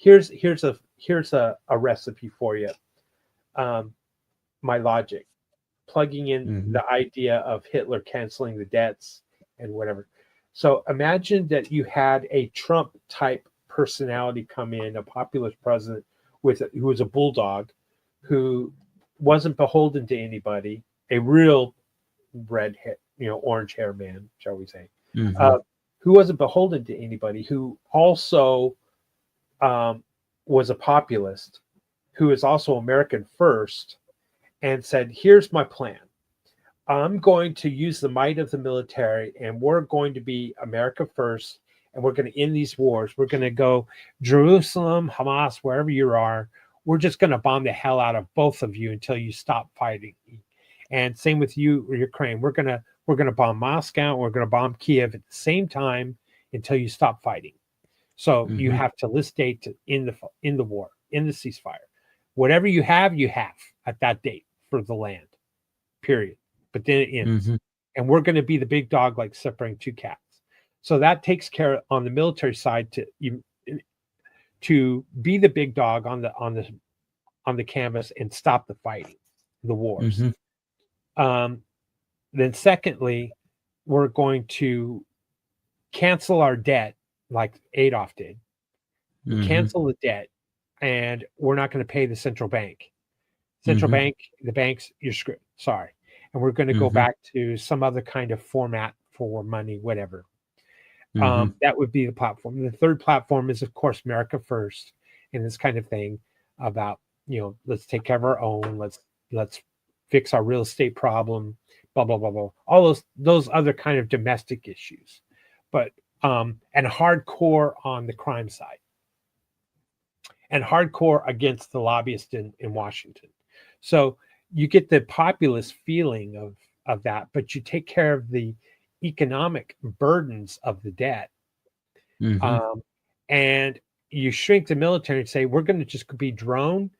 here's a recipe for you. My logic, plugging in the idea of Hitler canceling the debts and whatever. So imagine that you had a Trump type personality come in, a populist president who was a bulldog, who wasn't beholden to anybody, a real red hair, orange hair man, shall we say, who wasn't beholden to anybody, who also was a populist, who is also American first, and said, here's my plan. I'm going to use the might of the military, and we're going to be America first, and we're going to end these wars. We're going to go Jerusalem, Hamas, wherever you are. We're just going to bomb the hell out of both of you until you stop fighting. And same with you, Ukraine. We're gonna bomb Moscow. We're gonna bomb Kiev at the same time until you stop fighting. So you have to list date to end the war, in the ceasefire. Whatever you have at that date for the land. Period. But then it ends, and we're going to be the big dog, like separating two cats. So that takes care on the military side to be the big dog on the canvas and stop the fighting, the wars. Then secondly, we're going to cancel our debt like Adolf did. Cancel the debt, and we're not going to pay the central bank. Bank, the banks, you're screwed. Sorry. And we're going to go back to some other kind of format for money, whatever. That would be the platform. The third platform is, of course, America first, and this kind of thing about, let's take care of our own. Let's fix our real estate problem, blah, blah, blah, blah. All those other kind of domestic issues, but, and hardcore on the crime side and hardcore against the lobbyists in Washington. So you get the populist feeling of that, but you take care of the economic burdens of the debt. And you shrink the military and say, we're going to just be drone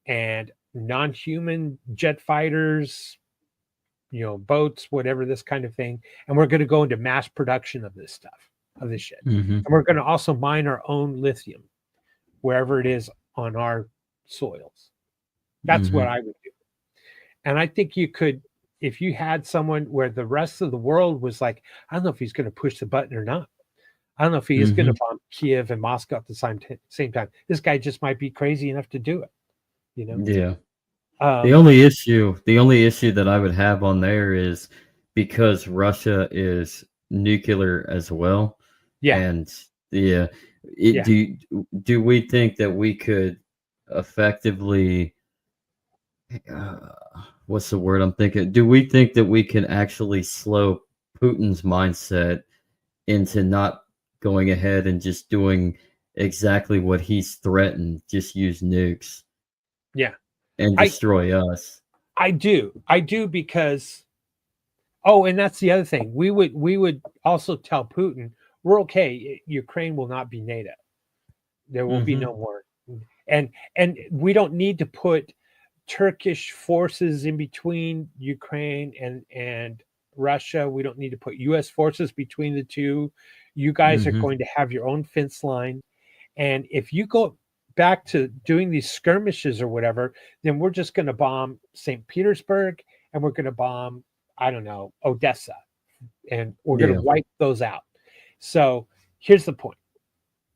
and non-human jet fighters, boats, whatever, this kind of thing. And we're going to go into mass production of this stuff, of this shit. And we're going to also mine our own lithium wherever it is on our soils. That's what I would do. And I think you could, if you had someone where the rest of the world was like, I don't know if he's going to push the button or not. I don't know if he is going to bomb Kiev and Moscow at the same time. This guy just might be crazy enough to do it. Yeah. The only issue that I would have on there is because Russia is nuclear as well. Yeah. And do we think that we could effectively, what's the word I'm thinking? Do we think that we can actually slow Putin's mindset into not going ahead and just doing exactly what he's threatened, just use nukes? Yeah. And destroy us. I do because, and that's the other thing. We would also tell Putin, we're okay. Ukraine will not be NATO. There will be no more. And we don't need to put Turkish forces in between Ukraine and Russia. We don't need to put U.S. forces between the two. You guys are going to have your own fence line. And if you go back to doing these skirmishes or whatever, then we're just going to bomb St. Petersburg and we're going to bomb, I don't know, Odessa. And we're going to wipe those out. So here's the point.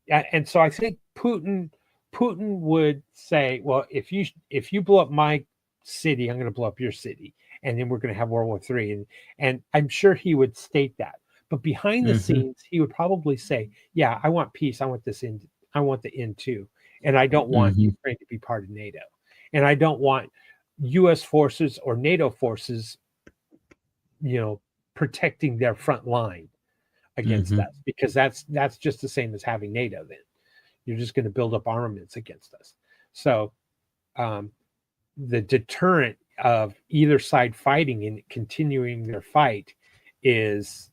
And so I think Putin would say, well, if you blow up my city, I'm going to blow up your city. And then we're going to have World War III. And I'm sure he would state that. But behind the scenes, he would probably say, yeah, I want peace. I want this end. I want the end too. And I don't want Ukraine to be part of NATO. And I don't want U.S. forces or NATO forces, protecting their front line against us, because that's just the same as having NATO then. You're just going to build up armaments against us. So the deterrent of either side fighting and continuing their fight is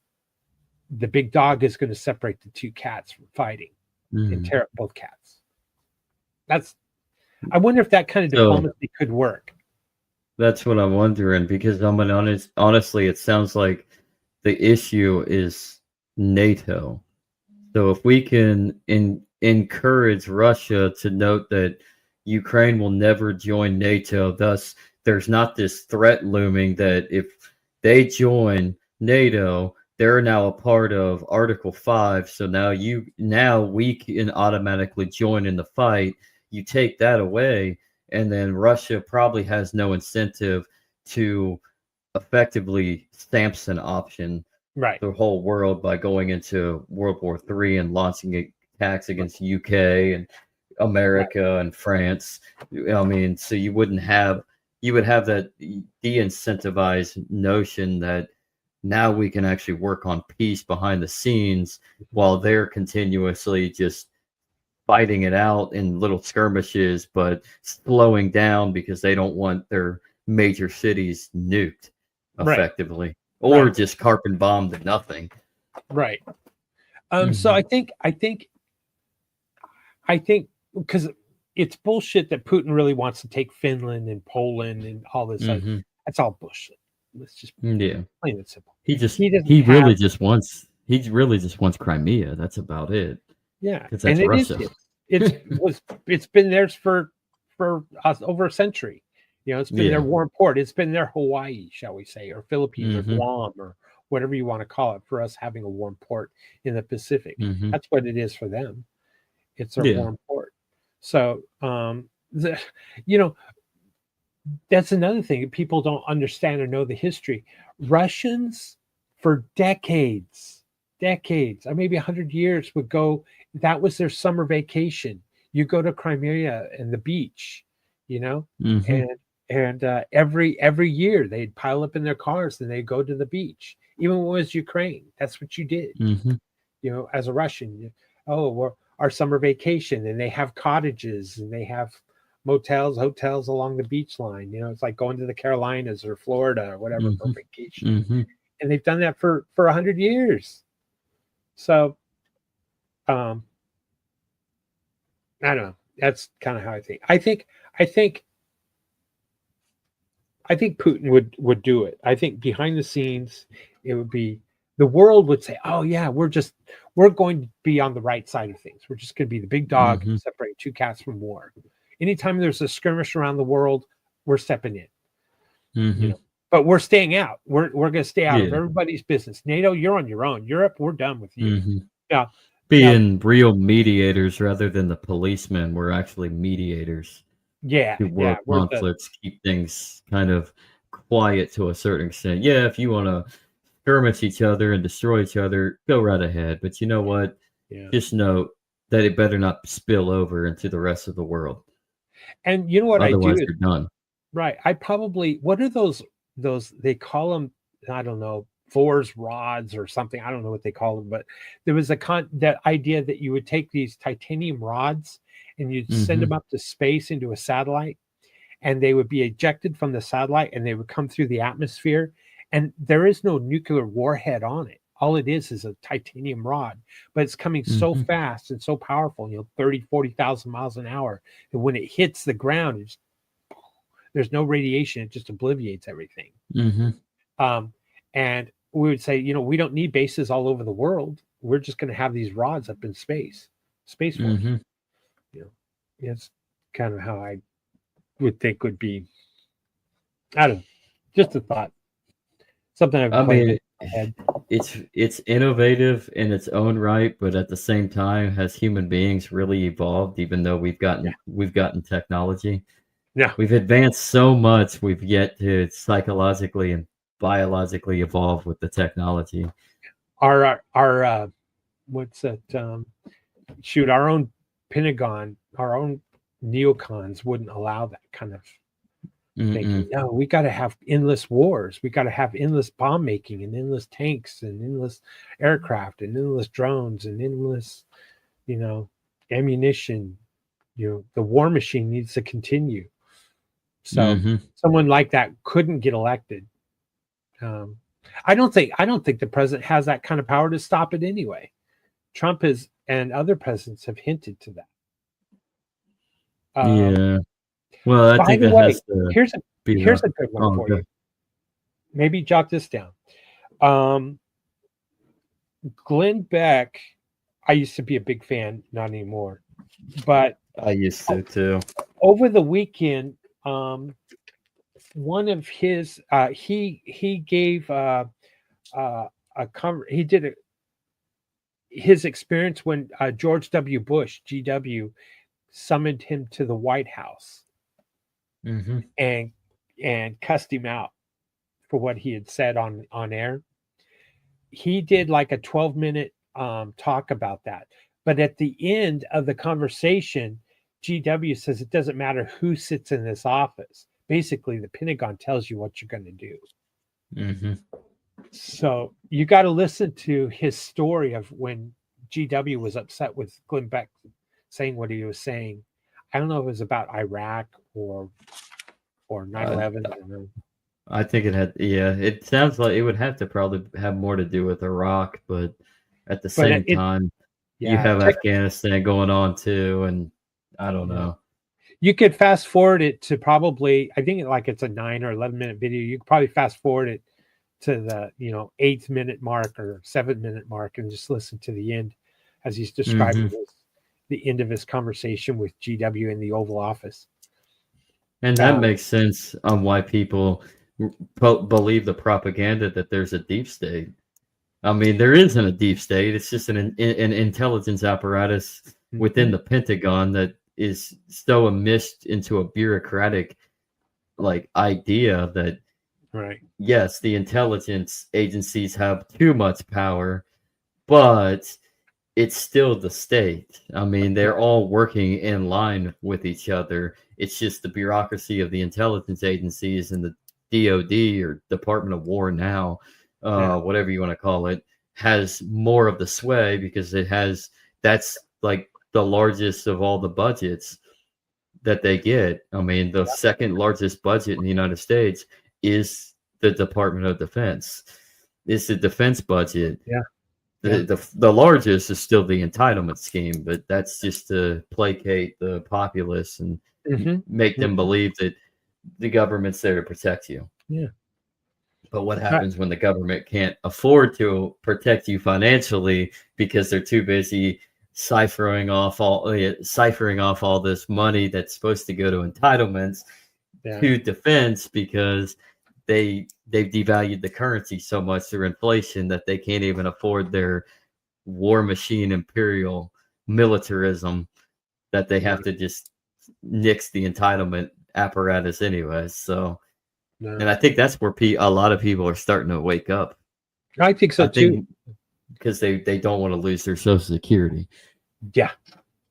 the big dog is going to separate the two cats from fighting and tear up both cats. I wonder if that kind of diplomacy could work. That's what I'm wondering, because honestly, it sounds like the issue is NATO. So if we can encourage Russia to note that Ukraine will never join NATO. Thus, there's not this threat looming that if they join NATO, they're now a part of Article 5. So now we can automatically join in the fight. You take that away, and then Russia probably has no incentive to effectively Samson option Right. the whole world by going into World War III and launching attacks against UK and America and France. I mean, so you would have that de-incentivized notion that now we can actually work on peace behind the scenes while they're continuously just fighting it out in little skirmishes, but slowing down because they don't want their major cities nuked effectively, or just carbon bombed to nothing. Right. So I think because it's bullshit that Putin really wants to take Finland and Poland and all this. That's all bullshit. Let's just plain and simple. He really just wants Crimea. That's about it. Yeah, because that's Russia. It's been theirs for over a century. You know, it's been their warm port. It's been their Hawaii, shall we say, or Philippines or Guam or whatever you want to call it, for us having a warm port in the Pacific. That's what it is for them. It's their warm port. So, that's another thing. People don't understand or know the history. Russians, for decades, or maybe 100 years, would go. That was their summer vacation. You go to Crimea and the beach, and every year they'd pile up in their cars and they'd go to the beach. Even when it was Ukraine, that's what you did. As a Russian, our summer vacation, and they have cottages and they have hotels along the beach line. It's like going to the Carolinas or Florida or whatever for vacation. And they've done that for 100 years. So, I don't know. That's kind of how I think. I think Putin would do it. I think behind the scenes, it would be, the world would say, "Oh yeah, we're going to be on the right side of things. We're just going to be the big dog, separating two cats from war. Anytime there's a skirmish around the world, we're stepping in. But we're staying out. We're going to stay out of everybody's business. NATO, you're on your own. Europe, we're done with you. Yeah, being real mediators rather than the policemen. We're actually mediators. To work conflicts, keep things kind of quiet to a certain extent. Yeah, if you want to skirmish each other and destroy each other, go right ahead. But you know what? Just know that it better not spill over into the rest of the world. And you know what Otherwise, I do? You're done. Right. I probably, what are those, they call them, I don't know, Thor's rods or something. I don't know what they call them, but there was that idea that you would take these titanium rods and you'd send them up to space into a satellite, and they would be ejected from the satellite and they would come through the atmosphere. And there is no nuclear warhead on it. All it is a titanium rod, but it's coming so fast and so powerful, 30, 40,000 miles an hour. And when it hits the ground, there's no radiation. It just obliviates everything. And we would say, we don't need bases all over the world. We're just going to have these rods up in space force. It's kind of how I would think would be. I don't know, just a thought. Something I mean, it's innovative in its own right, but at the same time, has human beings really evolved? Even though we've gotten technology, we've advanced so much, we've yet to psychologically and biologically evolve with the technology. Our what's that? Our own Pentagon, our own neocons wouldn't allow that kind of thinking. No, we got to have endless wars. We got to have endless bomb making and endless tanks and endless aircraft and endless drones and endless, ammunition. The war machine needs to continue. So someone like that couldn't get elected. I don't think the president has that kind of power to stop it anyway. Trump and other presidents have hinted to that. Well, I think that has to here's a good one for you. Maybe jot this down. Glenn Beck, I used to be a big fan, not anymore. But I used to too. over the weekend, one of his he gave he did his experience when George W. Bush, GW, summoned him to the White House Mm-hmm. and cussed him out for what he had said on air. He did like a 12-minute talk about that. But at the end of the conversation, GW says it doesn't matter who sits in this office. Basically, the Pentagon tells you what you're going to do. Mm-hmm. So you got to listen to his story of when GW was upset with Glenn Beck saying what he was saying. I don't know if it was about Iraq or 9/11. I don't know. I think it had, yeah, it sounds like it would have to probably have more to do with Iraq, but at the But same time, you yeah, have Afghanistan going on too, and I don't know. You could fast forward it to probably, I think like it's a 9 or 11-minute video. You could probably fast forward it to the 8th-minute mark or 7th-minute mark and just listen to the end as he's describing the end of his conversation with GW in the Oval Office. And that makes sense on why people believe the propaganda that there's a deep state. I mean, there isn't a deep state. It's just an intelligence apparatus within the Pentagon that is so enmeshed into a bureaucratic like idea that, right, yes, the intelligence agencies have too much power, but it's still the state. I mean, they're all working in line with each other. It's just the bureaucracy of the intelligence agencies and the DOD or Department of War now, whatever you want to call it, has more of the sway because that's like the largest of all the budgets that they get. I mean, the second largest budget in the United States is the Department of Defense. It's the defense budget. Yeah. The largest is still the entitlement scheme, but that's just to placate the populace and make them believe that the government's there to protect you. Yeah. But what happens when the government can't afford to protect you financially because they're too busy ciphering off all this money that's supposed to go to entitlements to defense because they've devalued the currency so much through inflation that they can't even afford their war machine imperial militarism that they have to just nix the entitlement apparatus anyway. So, and I think that's where a lot of people are starting to wake up. I think so too. Because they don't want to lose their Social Security. Yeah,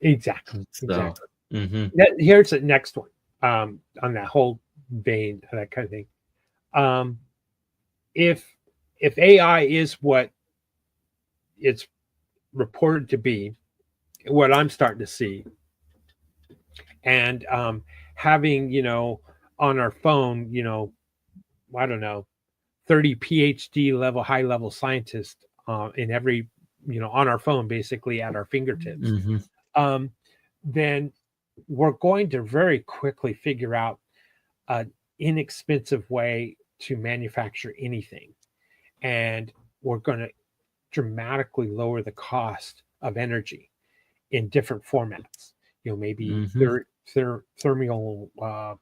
exactly. So, here's the next one on that whole vein, that kind of thing. If AI is what it's reported to be, what I'm starting to see, and having on our phone, I don't know, 30 PhD level, high level scientists in every, on our phone, basically at our fingertips, then we're going to very quickly figure out an inexpensive way to manufacture anything. And we're going to dramatically lower the cost of energy in different formats, maybe thermal,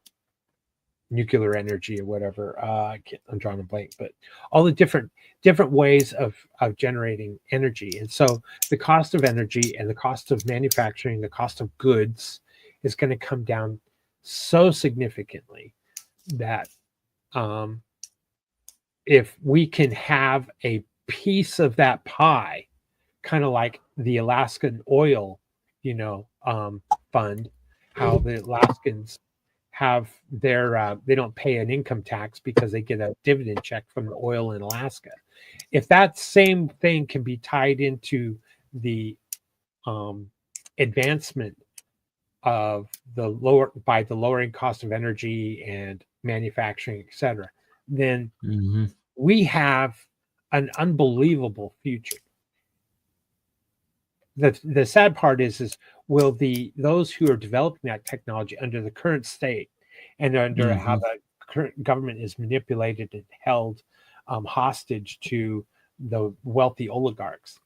nuclear energy or whatever. I'm drawing a blank, but all the different ways of generating energy. And so the cost of energy and the cost of manufacturing, the cost of goods is going to come down so significantly that if we can have a piece of that pie, kind of like the Alaskan oil, fund, how the Alaskans have their they don't pay an income tax because they get a dividend check from the oil in Alaska. If that same thing can be tied into the advancement of the lowering cost of energy and manufacturing, etc., then we have an unbelievable future. The sad part is will those who are developing that technology under the current state and under how the current government is manipulated and held hostage to the wealthy oligarchs,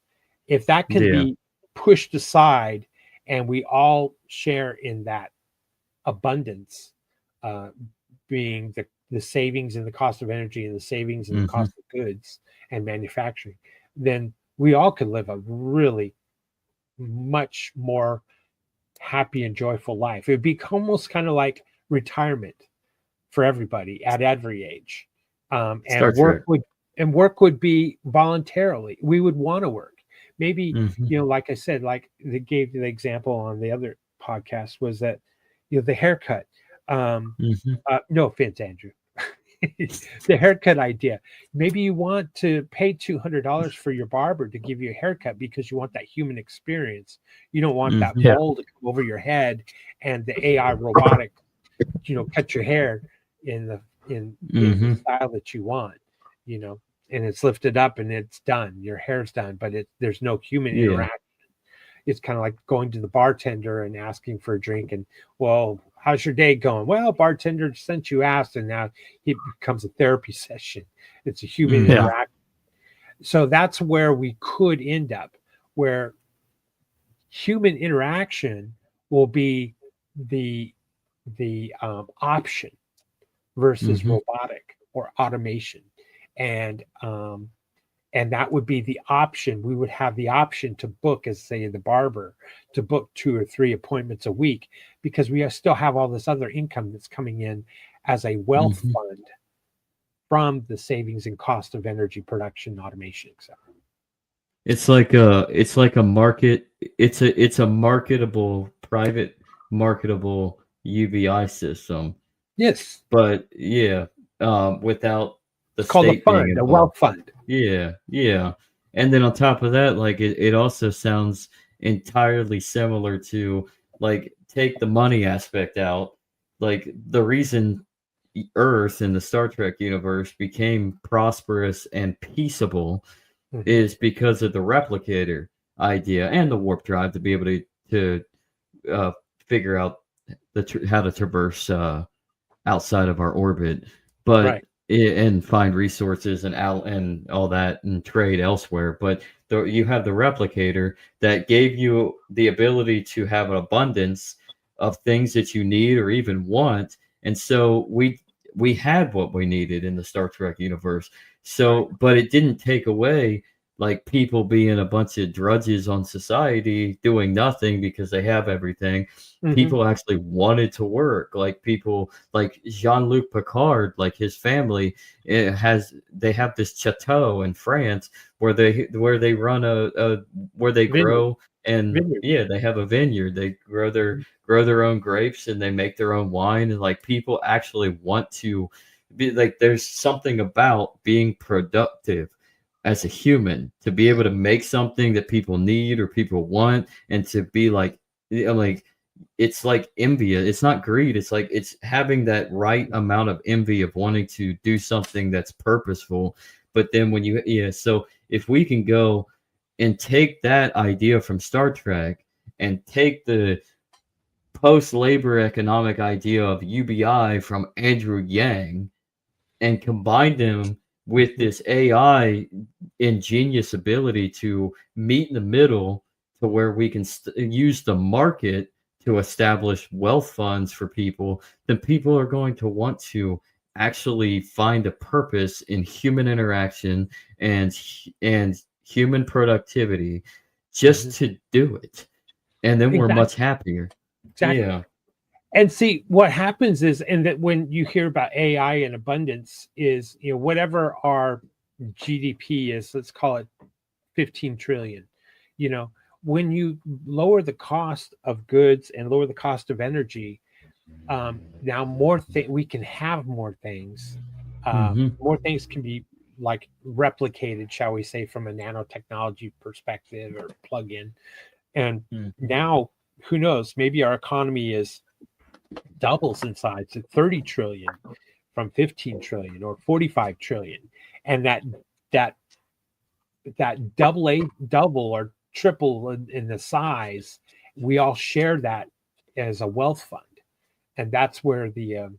if that can be pushed aside, and we all share in that abundance, being the savings in the cost of energy and the savings in the cost of goods and manufacturing, then we all could live a really much more happy and joyful life. It would be almost kind of like retirement for everybody at every age. Star Trek. Work would be voluntarily. We would want to work. Maybe, Mm-hmm. like I said, like they gave the example on the other podcast, was that, the haircut. No offense, Andrew. The haircut idea. Maybe you want to pay $200 for your barber to give you a haircut because you want that human experience. You don't want that Yeah. bowl to come over your head and the AI robotic, cut your hair in the style that you want, and it's lifted up and it's done. Your hair's done, but there's no human interaction. It's kind of like going to the bartender and asking for a drink, and, well, how's your day going? Well, bartender, since you asked, and now it becomes a therapy session. It's a human interaction. So that's where we could end up, where human interaction will be the option versus robotic or automation, and that would be the option. We would have the option to book, as say the barber, to book 2 or 3 appointments a week, because we still have all this other income that's coming in as a wealth fund from the savings and cost of energy production, automation, etc. It's like a market. It's a marketable, private marketable UBI system. Yes, but without the it's called a state fund, being a involved. wealth fund. Yeah. And then on top of that, like it also sounds entirely similar to, like, take the money aspect out. Like, the reason Earth in the Star Trek universe became prosperous and peaceable is because of the replicator idea and the warp drive to be able to figure out how to traverse outside of our orbit, but and find resources and all that and trade elsewhere. But you have the replicator that gave you the ability to have an abundance of things that you need or even want, and so we had what we needed in the Star Trek universe. So, but it didn't take away, like, people being a bunch of drudges on society doing nothing because they have everything. People actually wanted to work. Like, people like Jean-Luc Picard, like his family, they have this chateau in France where they run where they grow, and Vineyard. they have a vineyard. They grow their own grapes and they make their own wine, and, like, people actually want to be, like, there's something about being productive as a human, to be able to make something that people need or people want, and to be like it's like envy. It's not greed. It's like, it's having that right amount of envy of wanting to do something that's purposeful. But then when so if we can go and take that idea from Star Trek and take the post-labor economic idea of UBI from Andrew Yang and combine them with this AI ingenious ability to meet in the middle, to where we can use the market to establish wealth funds for people, then people are going to want to actually find a purpose in human interaction and human productivity just to do it. And then we're much happier. Exactly. Yeah. And see, what happens is, and that when you hear about AI and abundance, is, whatever our GDP is, let's call it 15 trillion. When you lower the cost of goods and lower the cost of energy, now we can have more things. More things can be, like, replicated, shall we say, from a nanotechnology perspective or plug-in. And now, who knows? Maybe our economy doubles in size to 30 trillion from 15 trillion or 45 trillion, and that double or triple in the size, we all share that as a wealth fund, and that's where that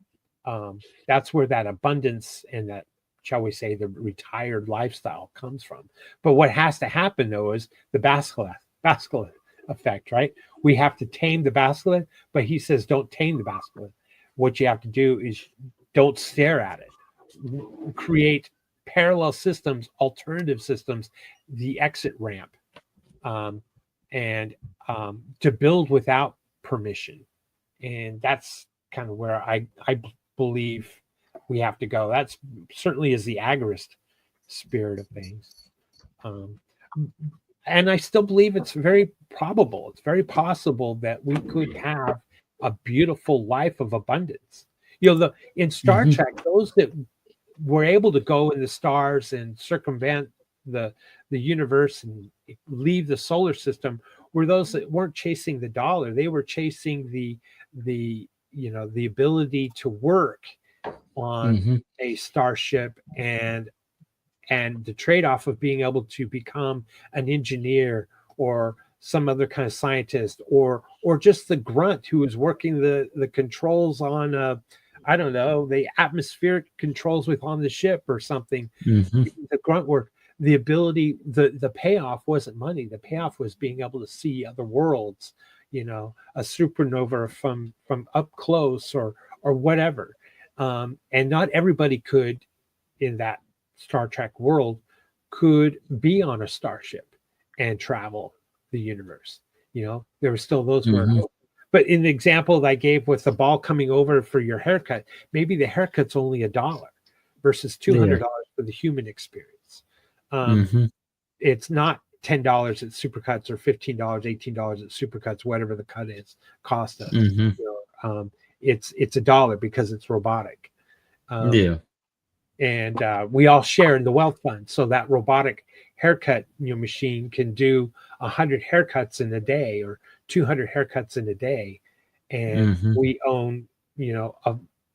abundance and that, shall we say, the retired lifestyle comes from. But what has to happen, though, is the basilisk effect, right? We have to tame the basilisk, but he says don't tame the basilisk. What you have to do is don't stare at it. Create parallel systems, alternative systems, the exit ramp, um, and to build without permission. And that's kind of where I believe we have to go. That's certainly is the agorist spirit of things. Um, and I still believe it's very probable, it's very possible that we could have a beautiful life of abundance. You know, in Star Mhm. Trek, those that were able to go in the stars and circumvent the the universe and leave the solar system were those that weren't chasing the dollar. They were chasing the the ability to work on Mhm. a starship, and the trade-off of being able to become an engineer or some other kind of scientist, or just the grunt who is working the controls on I don't know, the atmospheric controls with on the ship or something. Mhm. The grunt work, the ability, the payoff wasn't money. The payoff was being able to see other worlds, a supernova from up close, or whatever. And not everybody could, in that Star Trek world, could be on a starship and travel the universe. There were still those who are. Mhm. But in the example that I gave with the ball coming over for your haircut, maybe the haircut's only $1 versus Yeah. $200 for the human experience. Um, Mhm. it's not $10 at Supercuts or $15, $18 at Supercuts, whatever the cut is cost us. Mhm. It's $1 because it's robotic. Um, Yeah. and we all share in the wealth fund. So that robotic haircut machine can do 100 haircuts in a day or 200 haircuts in a day, and Mhm. we own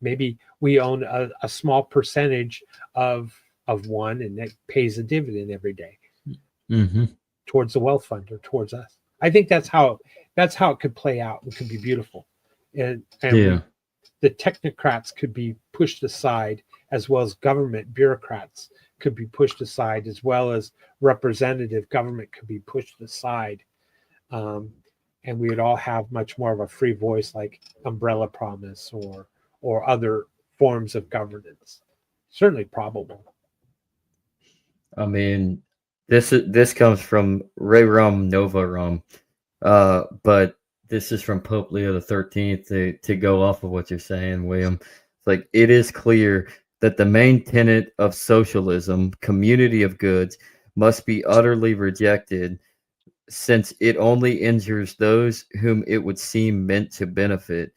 maybe we own a small percentage of one, and it pays a dividend every day Mhm. towards the wealth fund or towards us. I think that's how it could play out. It could be beautiful, and Yeah. the technocrats could be pushed aside, as well as government bureaucrats could be pushed aside, as well as representative government could be pushed aside. Um, and we would all have much more of a free voice, like umbrella promise or other forms of governance. Certainly probable. I mean, this comes from Ray Rum Nova Rum. But this is from Pope Leo the 13th to go off of what you're saying, William. It's like it is clear that the main tenet of socialism, community of goods, must be utterly rejected since it only injures those whom it would seem meant to benefit,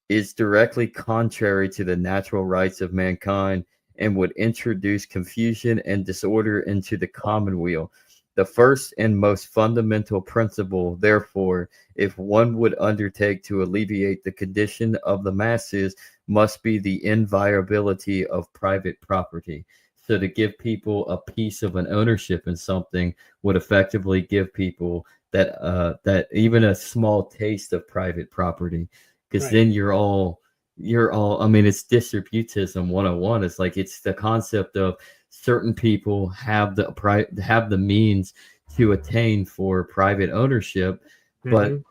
is directly contrary to the natural rights of mankind, and would introduce confusion and disorder into the commonweal. The first and most fundamental principle, therefore, if one would undertake to alleviate the condition of the masses, must be the inviolability of private property. So to give people a piece of an ownership in something would effectively give people that even a small taste of private property, because Right. then you're all, I mean, it's distributism 101. It's like it's the concept of certain people have the means to attain for private ownership, but Mm-hmm.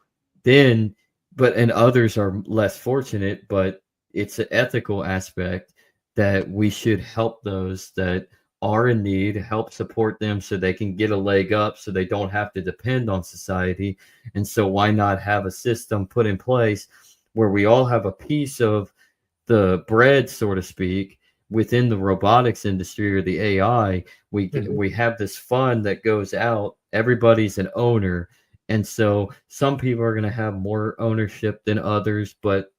then and others are less fortunate, but it's an ethical aspect that we should help those that are in need, help support them so they can get a leg up so they don't have to depend on society. And so why not have a system put in place where we all have a piece of the bread, so to speak, within the robotics industry or the AI. Mm-hmm. We have this fund that goes out. Everybody's an owner, and so some people are going to have more ownership than others, but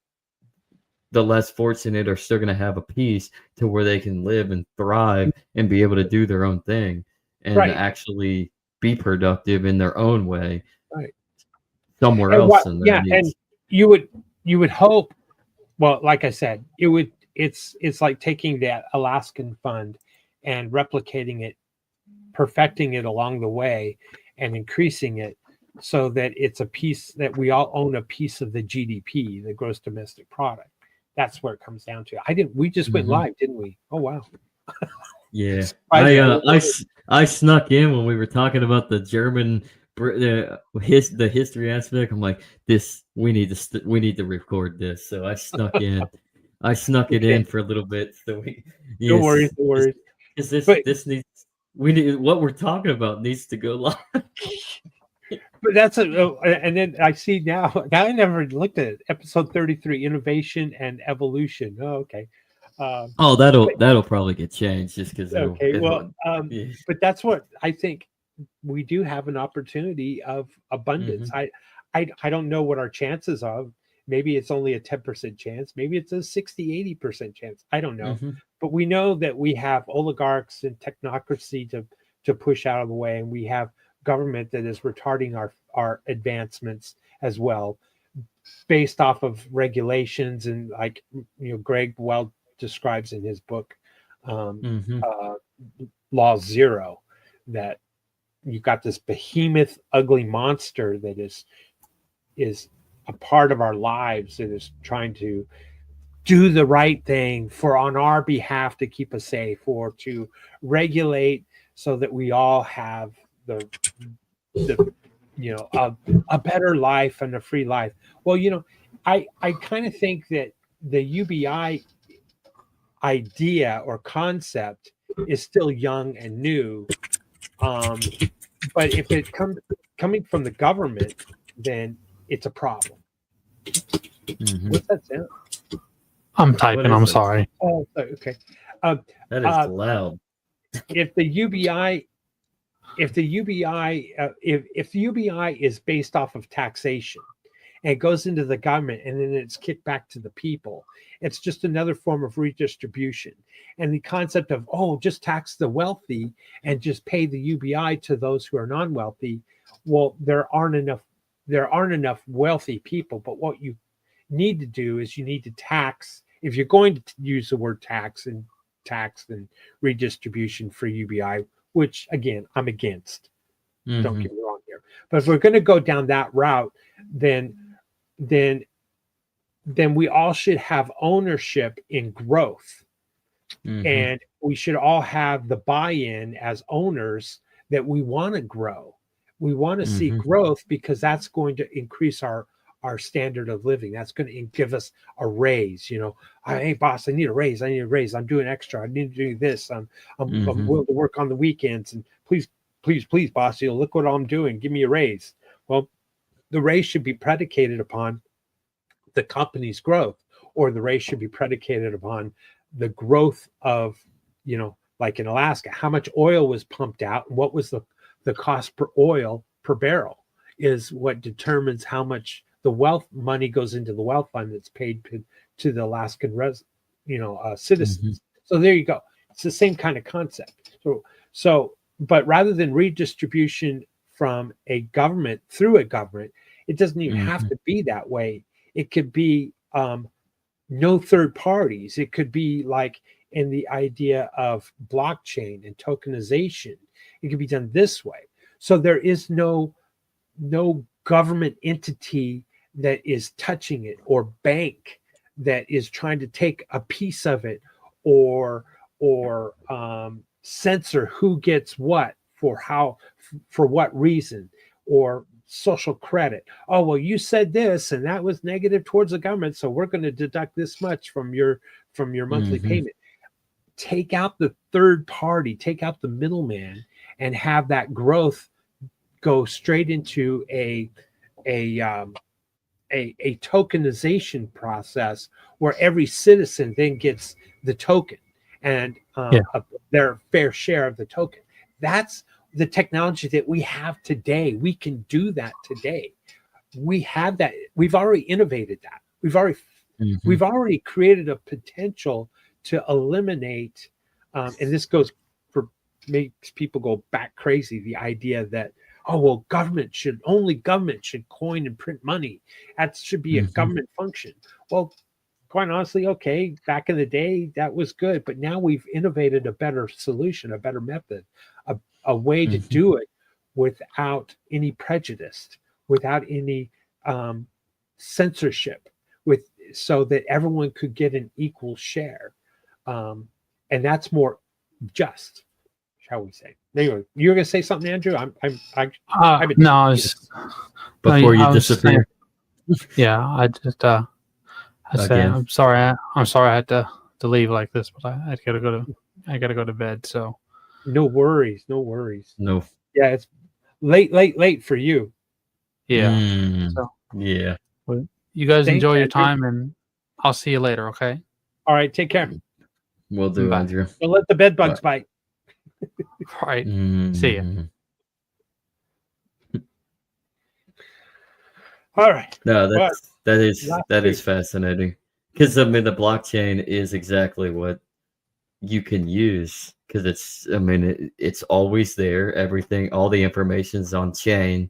the less fortunate are still going to have a piece to where they can live and thrive and be able to do their own thing and Right. actually be productive in their own way Right. somewhere And else in their and needs. you would hope. Well, like I said, it's like taking that Alaskan fund and replicating it, perfecting it along the way, and increasing it so that it's a piece that we all own a piece of the GDP, the gross domestic product. That's where it comes down to. We just went Mhm. live, didn't we? Oh wow. Yeah, Surprising. I didn't know. I snuck in when we were talking about the German the history aspect. I'm like, this we need to record this. So I snuck it Okay. in for a little bit. So No worries, yes, no worries. because But this needs we need what we're talking about needs to go live. that's and then I see now. Now I never looked at it. Episode 33, innovation and evolution. Oh, okay. Um, Oh, but, that'll probably get changed just because okay. Well, yeah. but that's what I think. We do have an opportunity of abundance. Mm-hmm, I don't know what our chances of. Maybe it's only a 10% chance. Maybe it's a 60-80% chance. I don't know. mm-hmm, But we know that we have oligarchs and technocracy to push out of the way, and we have government that is retarding our advancements as well, based off of regulations and like Greg well describes in his book, um, mm-hmm, uh, Law Zero, that you've got this behemoth, ugly monster that is a part of our lives that is trying to do the right thing for on our behalf to keep us safe or to regulate so that we all have the a better life and a free life. Well, I kind of think that the UBI idea or concept is still young and new. But if it comes coming from the government, then it's a problem. mm-hmm. What's that sound? I'm What typing. is I'm it? sorry. Oh, okay. Uh, That is uh, loud. if the UBI, if the UBI, if the UBI is based off of taxation and it goes into the government and then it's kicked back to the people, it's just another form of redistribution. And the concept of just tax the wealthy and just pay the UBI to those who are non-wealthy. Well, there aren't enough wealthy people. But what you need to do is you need to tax. If you're going to use the word tax and redistribution for UBI, which again I'm against. Don't Mm-hmm, get me wrong here. But if we're going to go down that route, then then we all should have ownership in growth, mm-hmm, and we should all have the buy-in as owners that we want to grow. We want to see mm-hmm, growth because that's going to increase our standard of living. That's going to give us a raise. Hey boss, I need a raise. I'm doing extra. I need to do this. I'm mm-hmm, willing to work on the weekends, and please, boss, look what I'm doing. Give me a raise. Well, the raise should be predicated upon the company's growth, or the raise should be predicated upon the growth of, like in Alaska, how much oil was pumped out, and what was the cost per oil per barrel is what determines how much the wealth money goes into the wealth fund that's paid to the Alaskan mm-hmm, citizens. So there you go. It's the same kind of concept. But rather than redistribution from a government through a government, it doesn't even have mm-hmm, to be that way. It could be no third parties. It could be like in the idea of blockchain and tokenization. It could be done this way. So there is no government entity that is touching it, or bank that is trying to take a piece of it, or censor who gets what for what reason, or social credit. Oh, well, you said this and that was negative towards the government, so we're going to deduct this much from your monthly mm-hmm, payment. Take out the third party, take out the middleman, and have that growth go straight into a tokenization process where every citizen then gets the token and Yeah. their fair share of the token. That's the technology that we have today. We can do that today. We have that. We've already innovated that. mm-hmm, We've already created a potential to eliminate, and this goes for makes people go back crazy. The idea that government should coin and print money. That should be a mm-hmm, government function. Well, quite honestly, okay, back in the day that was good, but now we've innovated a better solution, a better method, a way to mm-hmm, do it without any prejudice, without any censorship, so that everyone could get an equal share, and that's more just. shall we say? Anyway, you were going to say something, Andrew? I've been No, I was, before I you was just saying, disappear yeah, I just I said again. I'm sorry. I'm sorry I had to leave like this, but I gotta go to bed. So no worries, no worries. No. Yeah, it's late for you. yeah. Mm, So yeah. well, you guys Thanks, enjoy your Andrew. time, and I'll see you later. Okay. All right, take care. Will do, Bye. Andrew. Don't let the bed bugs bite. All right. See ya. Mhm. All right. No, Well, that last is week. fascinating. Because I mean, the blockchain is exactly what you can use. Because it's always there. Everything, all the information's on chain.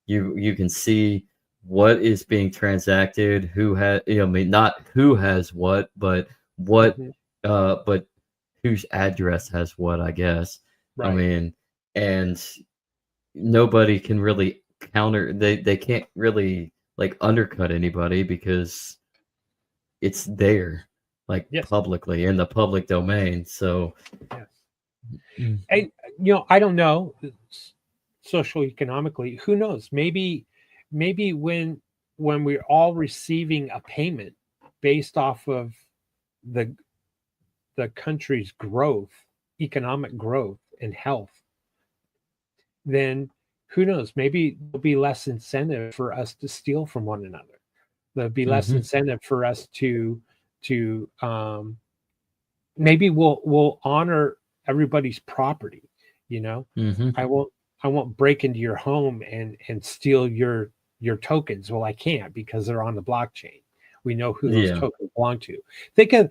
You can see what is being transacted, who has, not who has what, but what, Mhm. but whose address has what, I guess. I Right. mean, and nobody can really they can't really like undercut anybody because it's there, like Yes. publicly in the public domain. So Yes. Mm. And I don't know, social economically, who knows? Maybe when we're all receiving a payment based off of the country's growth, economic growth and health, then who knows? Maybe there'll be less incentive for us to steal from one another. There'll be less Mhm. incentive for us to maybe we'll honor everybody's property. Mhm. I won't break into your home and steal your tokens. Well, I can't because they're on the blockchain. We know who those Yeah. tokens belong to. Think of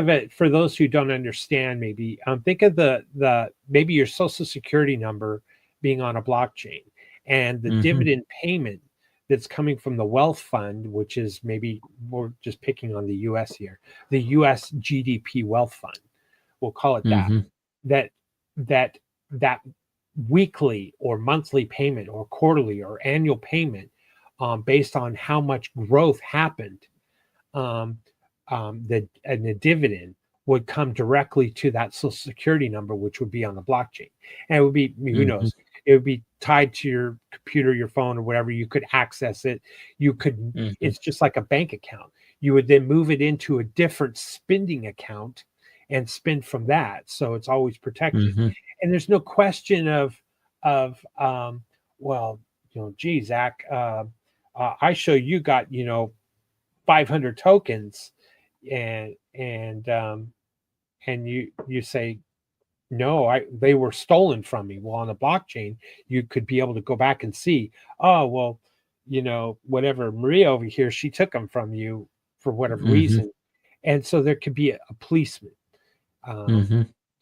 it for those who don't understand. Maybe think of the maybe your social security number being on a blockchain, and the Mhm. dividend payment that's coming from the wealth fund, which is maybe we're just picking on the U.S. here, the U.S. GDP wealth fund. We'll call it that. Mhm. That that weekly or monthly payment or quarterly or annual payment based on how much growth happened, the dividend would come directly to that social security number, which would be on the blockchain. And it would be, who Mhm. knows, it would be tied to your computer, your phone, or whatever. You could access it. Mhm. It's just like a bank account. You would then move it into a different spending account and spend from that. So it's always protected. Mhm. And there's no question of well, gee, Zach, I show you got 500 tokens, and you say no, they were stolen from me. Well, on the blockchain you could be able to go back and see, oh well, whatever, Maria over here, she took them from you for whatever Mhm. reason. And so there could be a policeman, um,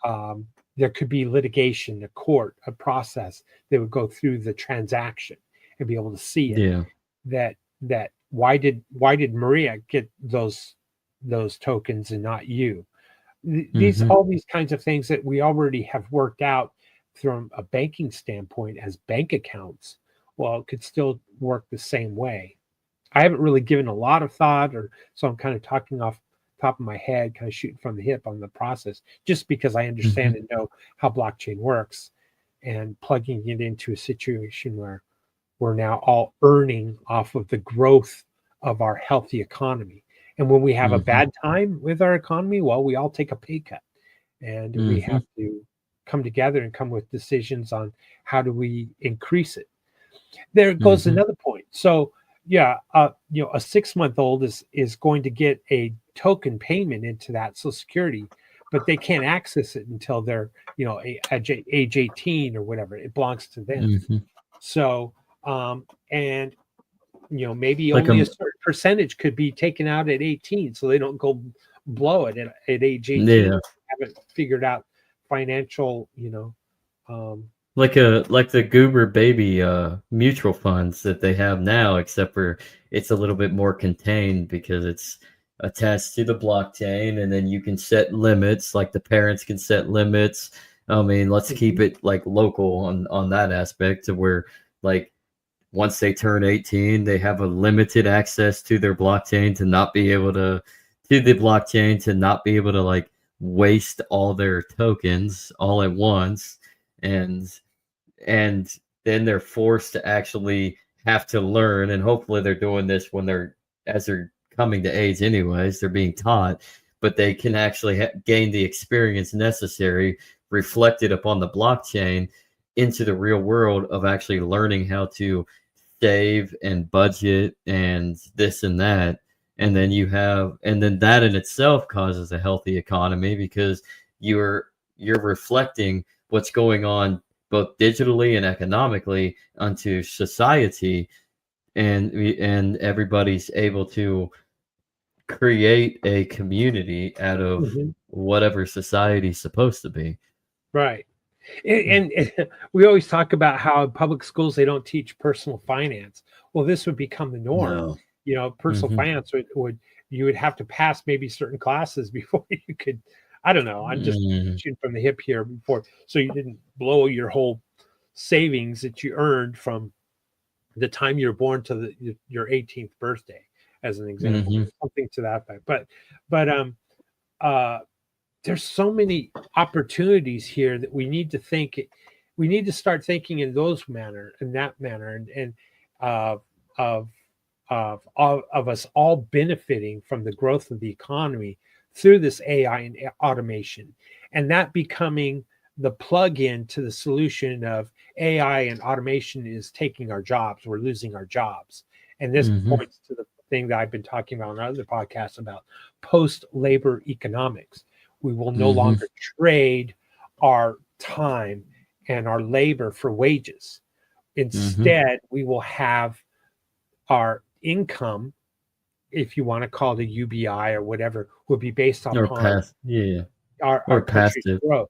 Mhm. there could be litigation, a court, a process that would go through the transaction and be able to see it. Yeah. That why did Maria get those tokens and not you? These Mhm. all these kinds of things that we already have worked out from a banking standpoint as bank accounts. Well, it could still work the same way. I haven't really given a lot of thought, or so I'm kind of talking off top of my head, kind of shooting from the hip on the process, just because I Mhm. understand and know how blockchain works, and plugging it into a situation where we're now all earning off of the growth of our healthy economy. And when we have a Mhm. bad time with our economy, well, we all take a pay cut, and we have Mhm. to come together and come with decisions on how do we increase it. There goes Mhm. another point. So yeah, a 6 month old is going to get a token payment into that Social Security, but they can't access it until they're age 18 or whatever. It belongs to them. Mhm. So and maybe Like only a certain percentage could be taken out at 18, so they don't go blow it at age 18. Yeah. Haven't figured out financial, Like the Goober Baby mutual funds that they have now, except for it's a little bit more contained because it's attached to the blockchain, and then you can set limits. Like the parents can set limits. I mean, let's keep it like local on that aspect to where like once they turn 18, they have a limited access to their blockchain to not be able to the blockchain to not be able to like waste all their tokens all at once. and and then they're forced to actually have to learn, and hopefully they're doing this when as they're coming to age anyways, they're being taught, but they can actually gain the experience necessary reflected upon the blockchain into the real world of actually learning how to save and budget and this and that. And then that in itself causes a healthy economy, because you're reflecting what's going on both digitally and economically onto society, and everybody's able to create a community out of Mhm. whatever society's supposed to be. Right. And we always talk about how in public schools they don't teach personal finance. Well, this would become the norm. No. Personal Mhm. finance would you would have to pass maybe certain classes before you could. I don't know. I'm just Mhm. shooting from the hip here before, so you didn't blow your whole savings that you earned from the time you're born to your 18th birthday, as an example, Mhm. something to that effect. But uh, there's so many opportunities here that we need to start thinking in that manner, and uh, of of us all benefiting from the growth of the economy through this AI and automation, and that becoming the plug-in to the solution of AI and automation is taking our jobs. We're losing our jobs. And this Mhm. points to the thing that I've been talking about on other podcasts about post-labor economics. We will no Mhm. longer trade our time and our labor for wages. Mhm. Instead, we will have our income, if you want to call it a UBI or whatever, will be based Or upon pass yeah. our Or country's passive. growth.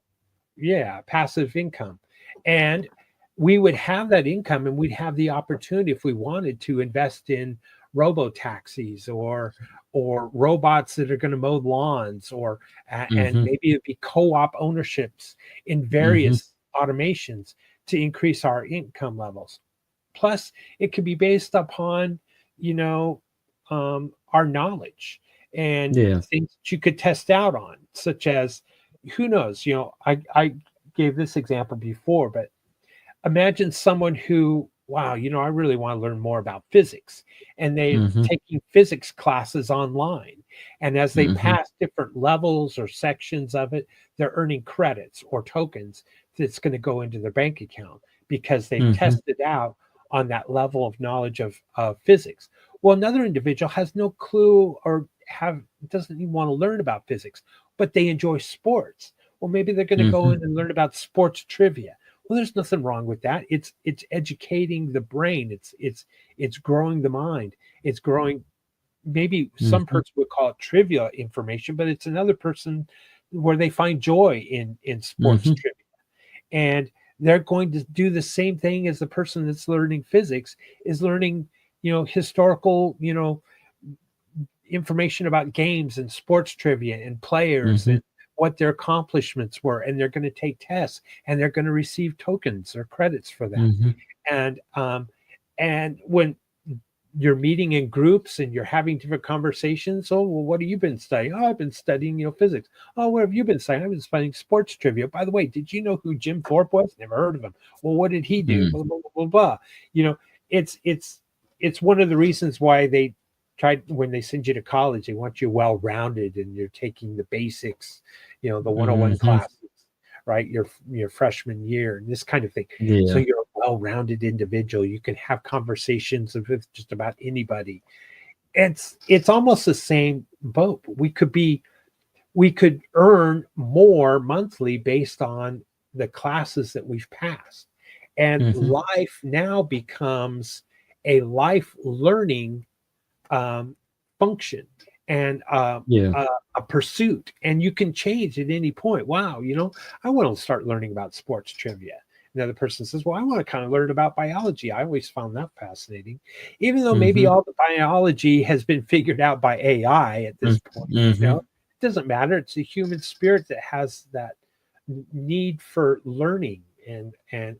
Yeah, passive income. And we would have that income, and we'd have the opportunity, if we wanted, to invest in robo taxis or robots that are going to mow lawns, and Mhm. maybe it'd be co-op ownerships in Mhm. various automations to increase our income levels. Plus, it could be based upon, you know, our knowledge and Yeah. things that you could test out on, such as, who knows, I gave this example before, but imagine someone who, wow, I really want to learn more about physics, and they're Mhm. taking physics classes online. And as they Mhm. pass different levels or sections of it, they're earning credits or tokens that's going to go into their bank account because they've Mhm. tested out on that level of knowledge of physics. Well, another individual has no clue or doesn't even want to learn about physics, but they enjoy sports. Well, maybe they're going to go Mhm. in and learn about sports trivia. Well, there's nothing wrong with that. It's educating the brain. It's growing the mind. It's growing. Maybe some Mhm. person would call it trivia information, but it's another person where they find joy in sports Mhm. trivia, and they're going to do the same thing as the person that's learning physics is learning. Historical. Information about games and sports trivia and players Mhm. and what their accomplishments were, and they're going to take tests and they're going to receive tokens or credits for that. Mhm. And when you're meeting in groups and you're having different conversations, oh, well, what have you been studying? Oh, I've been studying studying. Oh, what have you been studying? I've been studying sports trivia. By the way, did you know who Jim Thorpe was? Never heard of him. Well, what did he do? Mm. Blah blah blah blah blah. you know it's one of the reasons why they tried, when they send you to college, they want you well rounded and you're taking the basics, the 101 Mhm. classes, right, your freshman year, and this kind of thing. So Yeah. you're a well rounded individual. You can have conversations with just about anybody. It's almost the same boat. We could earn more monthly based on the classes that we've passed. And Mhm. life now becomes a life learning um, function and Yeah. a pursuit. And you can change at any point. Wow, I want to start learning about sports trivia. Another person says, well, I want to kind of learn about biology. I always found that fascinating, even though maybe Mhm. all the biology has been figured out by AI at this Mm. point. Mhm. It doesn't matter. It's the human spirit that has that need for learning and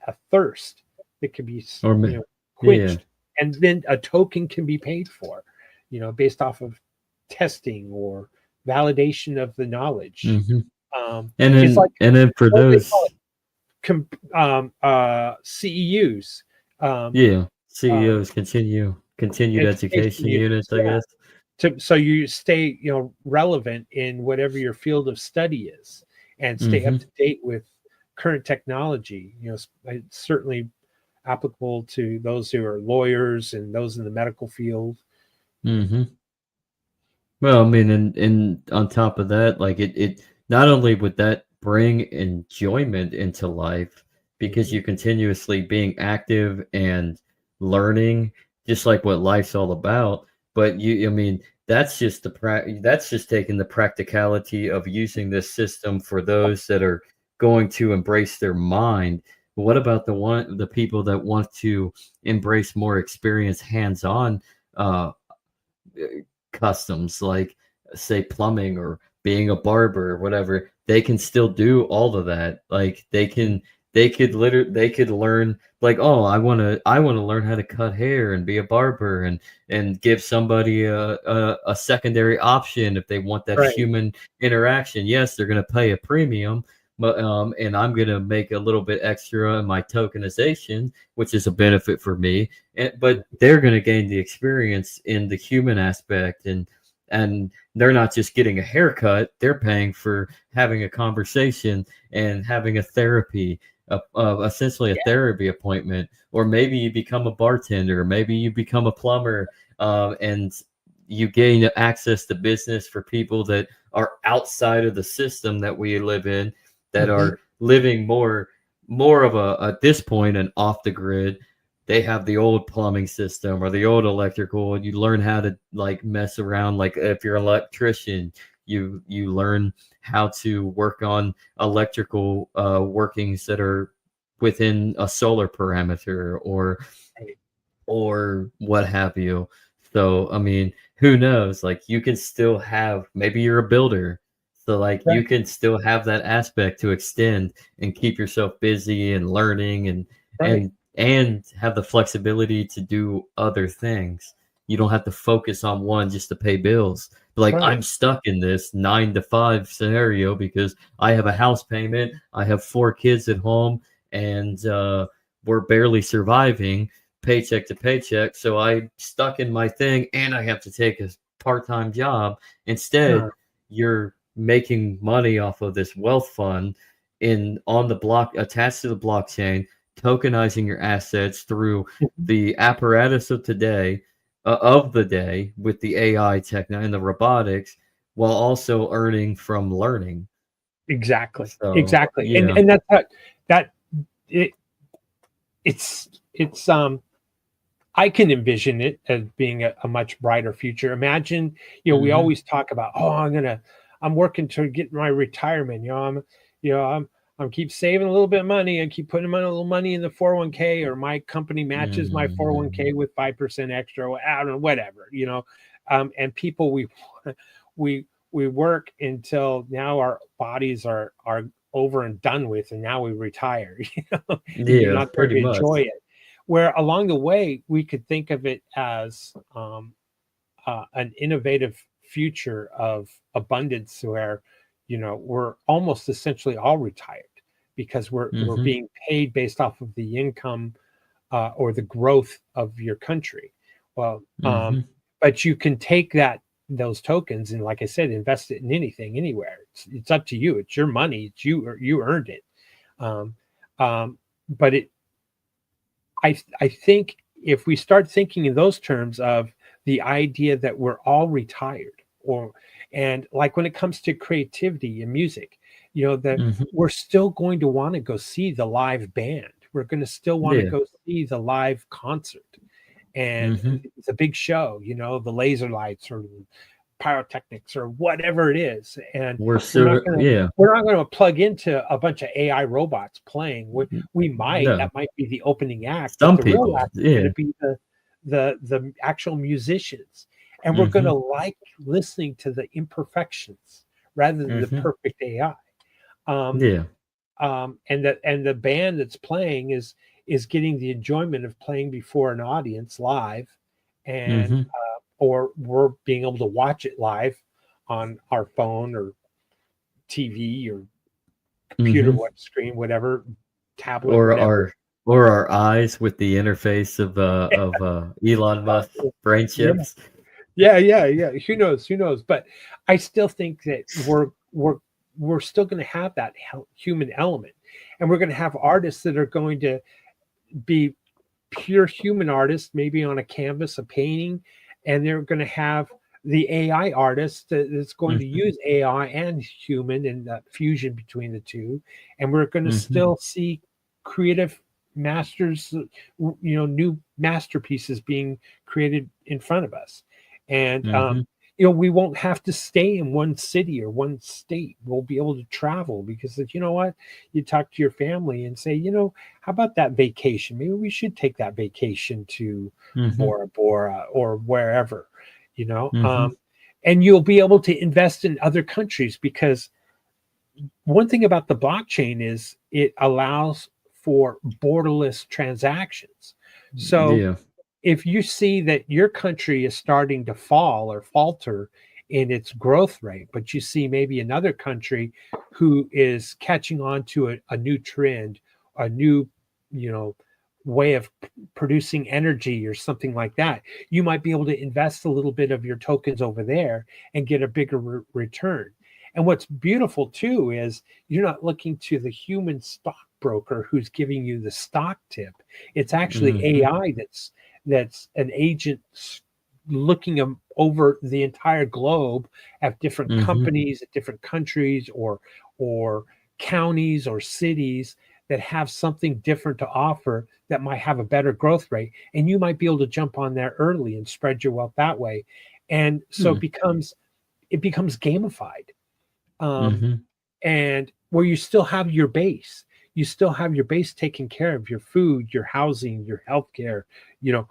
a thirst that can be Or yeah. quenched, and then a token can be paid for, based off of testing or validation of the knowledge. Mhm. um And it's then like, and then for what do they call it, those CEUs, Yeah, um, CEOs, continued education education units, units, I yeah, guess. so you stay, relevant in whatever your field of study is, and stay up Mm-hmm. to date with current technology. It's certainly applicable to those who are lawyers and those in the medical field. Mm-hmm. Well, I mean, and on top of that, like it not only would that bring enjoyment into life because Mhm. you continuously being active and learning, just like what life's all about, but I mean, that's just taking the practicality of using this system for those that are going to embrace their mind. What about the people that want to embrace more experience hands-on uh customs like say plumbing or being a barber or whatever, they can still do all of that. Like they could learn like, oh, I want to learn how to cut hair and be a barber and give somebody a secondary option if they want that Right, human interaction. Yes, they're going to pay a premium, but and I'm going to make a little bit extra in my tokenization, which is a benefit for me, but they're going to gain the experience in the human aspect, and they're not just getting a haircut, they're paying for having a conversation and having a therapy, essentially a yeah, therapy appointment. Or maybe you become a bartender, maybe you become a plumber, and you gain access to business for people that are outside of the system that we live in, that hmm, are living more of a, at this point, an off the grid. They have the old plumbing system or the old electrical, and you learn how to like mess around. Like if you're an electrician, you learn how to work on electrical workings that are within a solar parameter or what have you. So, I mean, who knows? Like, you can still have, maybe you're a builder. So, like, you right, can still have that aspect to extend and keep yourself busy and learning right, and have the flexibility to do other things. You don't have to focus on one just to pay bills. Like, right, I'm stuck in this 9 to 5 scenario because I have a house payment, I have 4 kids at home, and we're barely surviving paycheck to paycheck. So I stuck in my thing and I have to take a part-time job. Instead, uh, you're making money off of this wealth fund in on the block attached to the blockchain, tokenizing your assets through mhm, the apparatus of today, of the day with the AI tech and the robotics, while also earning from learning. exactly, So exactly, and yeah. and that's that it it's I can envision it as being a much brighter future. Imagine, we Hmm. always talk about, oh, I'm working to get my retirement. You know, I'm keep saving a little bit of money and keep putting a little money in the 401k, or my company matches my Hmm. 401k with 5% extra, or I don't know, whatever. And people we we work until now our bodies are over and done with, and now we retire. And you're Yeah, not there pretty to much. enjoy it, where along the way we could think of it as an innovative future of abundance, where we're almost essentially all retired because we're Hmm. being paid based off of the income or the growth of your country. Well, Hmm. but you can take those tokens and, like I said, invest it in anything, anywhere. It's up to you. It's your money. It's you earned it. Um, but I think if we start thinking in those terms of the idea that we're all retired, and like when it comes to creativity and music, that Hmm. we're still going to want to go see the live band. We're going to still want to Yeah. go see the live concert, and Mhm. it's a big show, the laser lights or pyrotechnics or whatever it is. And We're we're not so going to yeah. we're not going to plug into a bunch of AI robots playing. We might No. that might be the opening act, but Some the real people, act is going yeah. to be the actual musicians, and we're going to Mhm. like listening to the imperfections rather than the Mhm. perfect AI. Um, Yeah. and the band that's playing is getting the enjoyment of playing before an audience live, and Mhm. or we're being able to watch it live on our phone or TV or computer, Mhm. what screen, whatever, tablet, or whatever. our eyes with the interface of Elon Musk brain Yeah, chips. yeah. Who knows? Who knows? But I still think that we're still going to have that human element, and we're going to have artists that are going to be pure human artists, maybe on a canvas, a painting, and they're going to have the AI artist that's going to Mhm, use AI and human and the fusion between the two, and we're going to mhm, still see creative masters, new masterpieces being created in front of us, and mhm, we won't have to stay in one city or one state. We'll be able to travel because you know what, you talk to your family and say, how about that vacation? Maybe we should take that vacation to mhm, Bora Bora or wherever, you know. mhm, And you'll be able to invest in other countries because one thing about the blockchain is it allows for borderless transactions. So yeah, if you see that your country is starting to fall or falter in its growth rate, but you see maybe another country who is catching on to a new trend, a new, way of producing energy or something like that, you might be able to invest a little bit of your tokens over there and get a bigger return. And what's beautiful too is you're not looking to the human stockbroker who's giving you the stock tip. It's actually mhm, AI that's an agent looking over the entire globe at different mhm, companies, at different countries, or counties or cities that have something different to offer that might have a better growth rate, and you might be able to jump on there early and spread your wealth that way. And so hmm, it becomes gamified, um, mhm, and where you still have your base. You still have your base taken care of, your food, your housing, your healthcare, you know,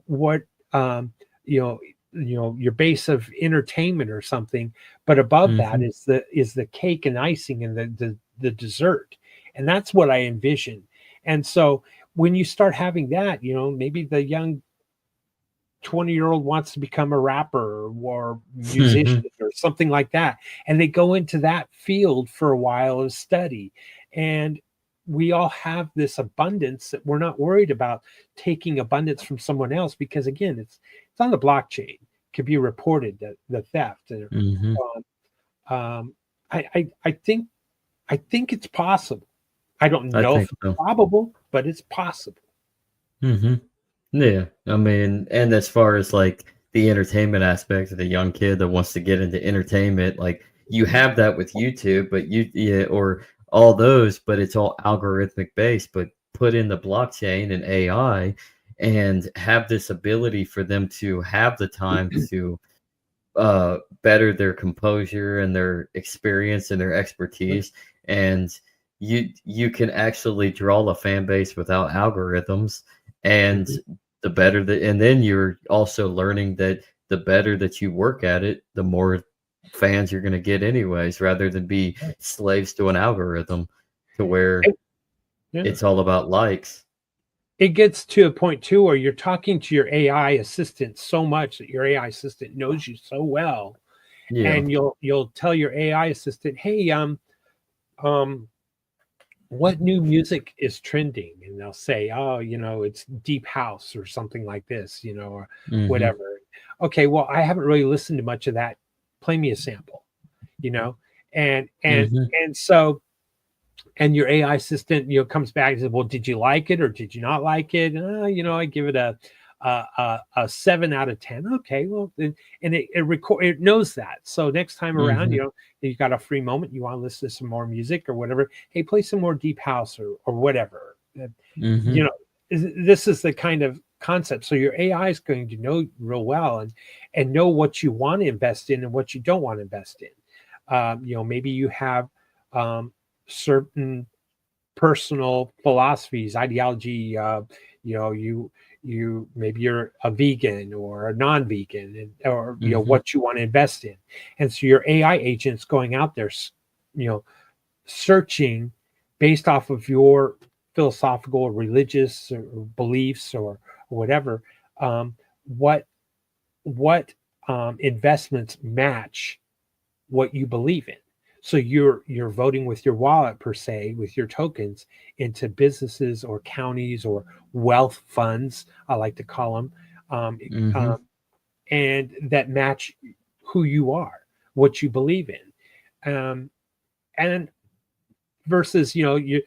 what, um, you know, your base of entertainment or something. But above that mhm, is the cake and icing and the dessert. And that's what I envision. And so when you start having that, maybe the young 20-year-old wants to become a rapper or musician mhm, or something like that, and they go into that field for a while of study, and we all have this abundance that we're not worried about taking abundance from someone else, because again, it's on the blockchain. It could be reported, that the theft. And mhm. I think it's possible. I don't I know if think it's so. probable, but it's possible. Mhm. Yeah, I mean, and as far as like the entertainment aspect of the young kid that wants to get into entertainment, like you have that with YouTube, but yeah, or all those, but it's all algorithmic based. But put in the blockchain and AI and have this ability for them to have the time to better their composure and their experience and their expertise, and you can actually draw a fan base without algorithms, and Mhm. the better that, and then you're also learning that the better that you work at it, the more fans you're going to get anyways, rather than be slaves to an algorithm to where Yeah. it's all about likes. It gets to a point too where you're talking to your AI assistant so much that your AI assistant knows you so well, Yeah. and you'll tell your AI assistant, "Hey, um, what new music is trending?" And they'll say, "Oh, it's deep house or something like this, or Mhm. whatever." Okay, well, I haven't really listened to much of that. Play me a sample, you know, and and Mhm. and so and your AI assistant, comes back and says, "Well, did you like it or did you not like it?" I give it a 7 out of 10. Okay, well, and it knows that. So next time around, Mhm. you got a free moment, you want to listen to some more music or whatever. Hey, play some more deep house or whatever. You Mhm. know, this is the kind of concept. So your AI is going to know real well and know what you want to invest in and what you don't want to invest in. Maybe you have um, certain personal philosophies, ideology. You maybe you're a vegan or a non-vegan, or Mhm. what you want to invest in, and so your AI agent's going out there, you know, searching based off of your philosophical or religious or beliefs or whatever, um, what what investments match what you believe in. So you're voting with your wallet per se, with your tokens into businesses or counties or wealth funds, I like to call them, Mm-hmm. and that match who you are, what you believe in, and versus the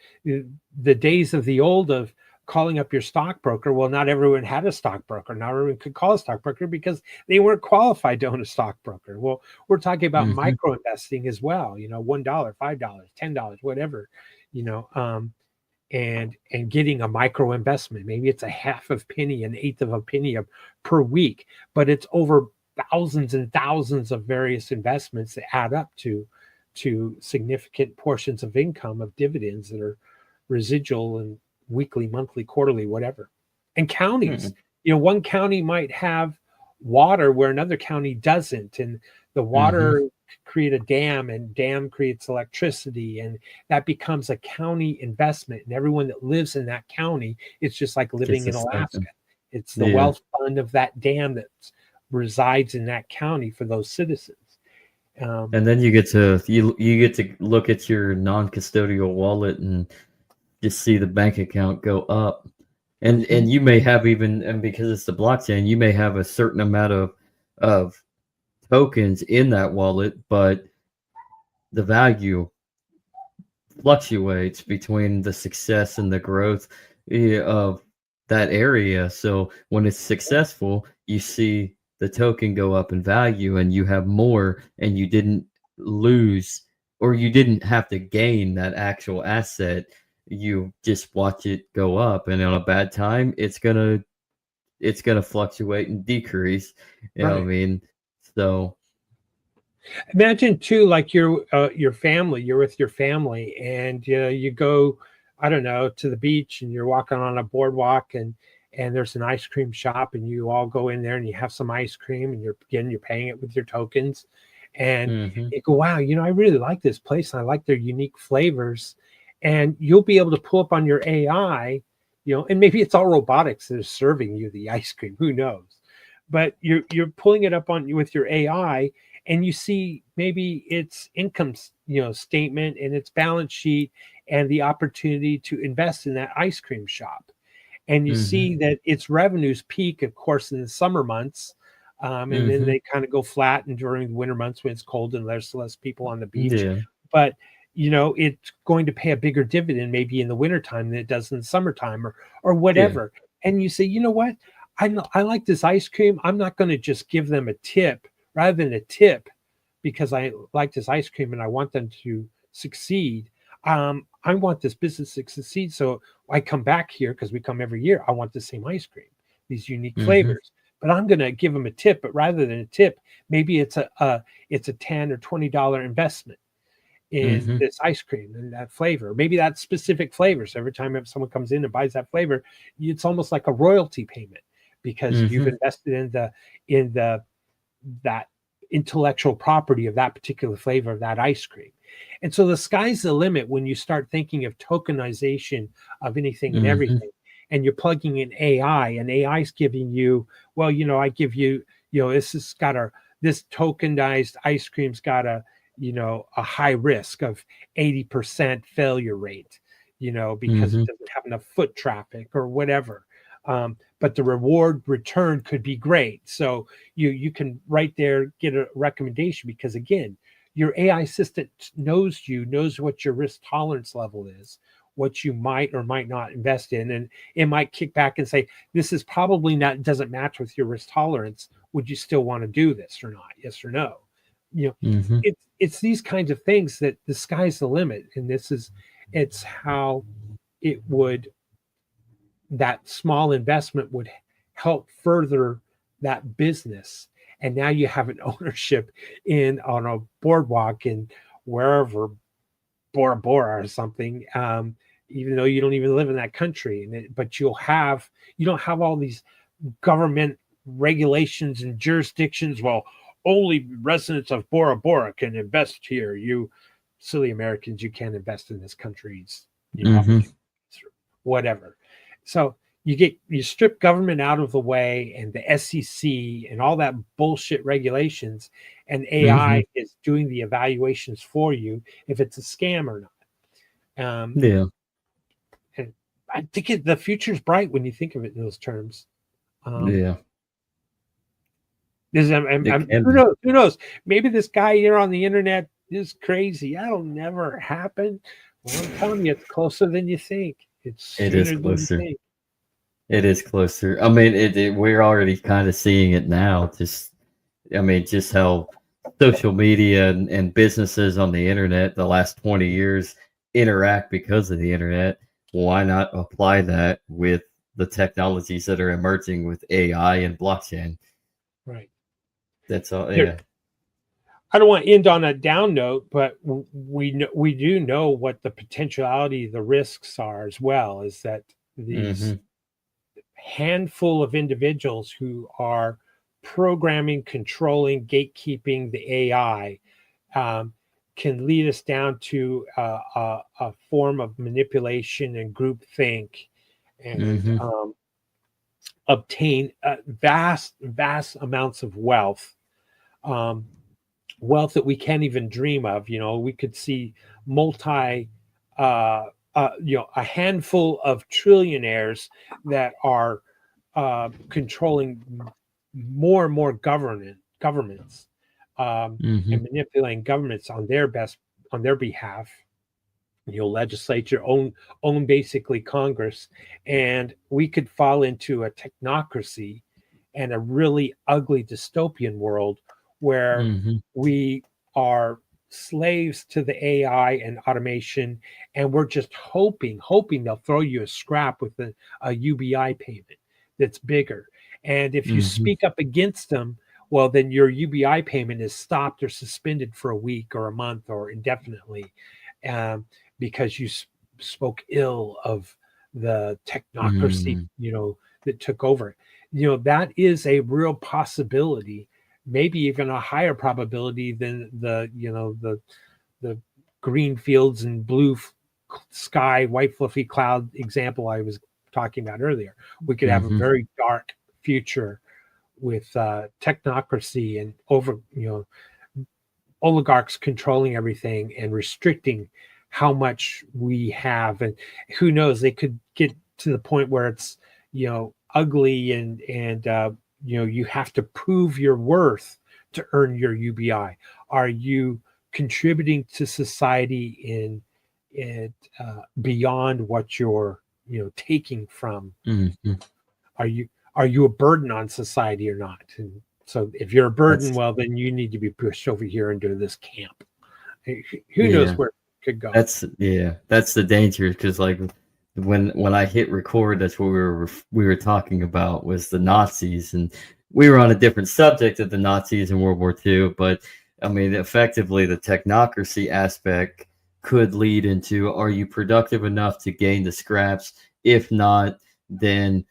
days of the old of calling up your stockbroker. Well, not everyone had a stockbroker. Not everyone could call a stockbroker because they weren't qualified to own a stockbroker. Well, we're talking about Mm-hmm. micro investing as well. $1, $5, $10, whatever, and getting a micro investment. Maybe it's a half of penny, an eighth of a penny per week, but it's over thousands and thousands of various investments that add up to significant portions of income of dividends that are residual and weekly, monthly, quarterly, whatever. And counties, one county might have water where another county doesn't, and the water create a dam, and dam creates electricity, and that becomes a county investment, and everyone that lives in that county, it's just like living in Alaska. It's the wealth fund of that dam that resides in that county for those citizens. And then you get to look at your non-custodial wallet and just see the bank account go up, and you may have and because it's the blockchain, you may have a certain amount of tokens in that wallet, but the value fluctuates between the success and the growth of that area. So when it's successful, you see the token go up in value and you have more, and you didn't lose, or you didn't have to gain that actual asset. You just watch it go up, and on a bad time, it's gonna fluctuate and decrease. You know what I mean? So imagine too, like your family, you're with your family, and you go, I don't know, to the beach, and you're walking on a boardwalk, and there's an ice cream shop, and you all go in there and you have some ice cream, and you're paying it with your tokens, and you go, wow, I really like this place, and I like their unique flavors, and you'll be able to pull up on your AI, and maybe it's all robotics that are serving you the ice cream, who knows, but you're pulling it up on with your AI, and you see maybe its income statement and its balance sheet and the opportunity to invest in that ice cream shop, and you see that its revenues peak, of course, in the summer months, and then they kind of go flat, and during the winter months when it's cold and there's less people on the beach, but it's going to pay a bigger dividend maybe in the wintertime than it does in the summertime, or whatever. And you say, you know what, I like this ice cream, I'm not going to just give them a tip rather than a tip because I like this ice cream and I want them to succeed. I want this business to succeed, so I come back here because we come every year. I want the same ice cream, these unique flavors, but I'm going to give them a tip. But rather than a tip, maybe it's a $10 or $20 investment in this ice cream and that flavor. Maybe that specific flavor. So every time if someone comes in and buys that flavor, it's almost like a royalty payment because you've invested in that intellectual property of that particular flavor of that ice cream. And so the sky's the limit when you start thinking of tokenization of anything and everything, and you're plugging in AI, and AI's giving you, well, I give you, this tokenized ice cream's got a high risk of 80% failure rate, because it doesn't have enough foot traffic or whatever. But the reward return could be great. So you can right there get a recommendation because, again, your AI assistant knows what your risk tolerance level is, what you might or might not invest in. And it might kick back and say, this is probably doesn't match with your risk tolerance. Would you still want to do this or not? Yes or no? It's these kinds of things that the sky's the limit. And it's how that small investment would help further that business. And now you have an ownership on a boardwalk in wherever, Bora Bora or something, even though you don't even live in that country. But you don't have all these government regulations and jurisdictions. Well, only residents of Bora Bora can invest here. You silly Americans, you can't invest in this country's whatever. So, you strip government out of the way and the SEC and all that bullshit regulations, and AI is doing the evaluations for you if it's a scam or not. Yeah. And I think the future's bright when you think of it in those terms. Yeah. Who knows? Who knows? Maybe this guy here on the internet is crazy. That'll never happen. Well, I'm telling you, it's closer than you think. It's sooner than you think. It is closer. I mean, we're already kind of seeing it now. Just how social media and businesses on the internet the last 20 years interact because of the internet. Why not apply that with the technologies that are emerging with AI and blockchain? Right. That's all. Yeah. I don't want to end on a down note, but we do know what the potentiality, the risks are as well. Is that these handful of individuals who are programming, controlling, gatekeeping the AI can lead us down to a form of manipulation and groupthink, and obtain vast amounts of wealth. Wealth that we can't even dream of. We could see a handful of trillionaires that are controlling more and more governments and manipulating governments on their behalf. Legislature, own basically Congress, and we could fall into a technocracy and a really ugly dystopian world where we are slaves to the AI and automation, and we're just hoping they'll throw you a scrap with a UBI payment that's bigger. And if you speak up against them, well, then your UBI payment is stopped or suspended for a week or a month or indefinitely, because you spoke ill of the technocracy, that took over. That is a real possibility, maybe even a higher probability than the green fields and blue sky, white fluffy cloud example I was talking about earlier. We could have a very dark future with technocracy and oligarchs controlling everything and restricting how much we have. And who knows, they could get to the point where it's ugly and you have to prove your worth to earn your UBI. Are you contributing to society in beyond what you're taking from? Are you a burden on society or not? And so if you're a burden, well, then you need to be pushed over here into this camp. Who knows where it could go? That's the danger, because like when I hit record, that's what we were talking about, was the Nazis, and we were on a different subject of the Nazis in World War II. But I mean, effectively, the technocracy aspect could lead into: are you productive enough to gain the scraps? If not, then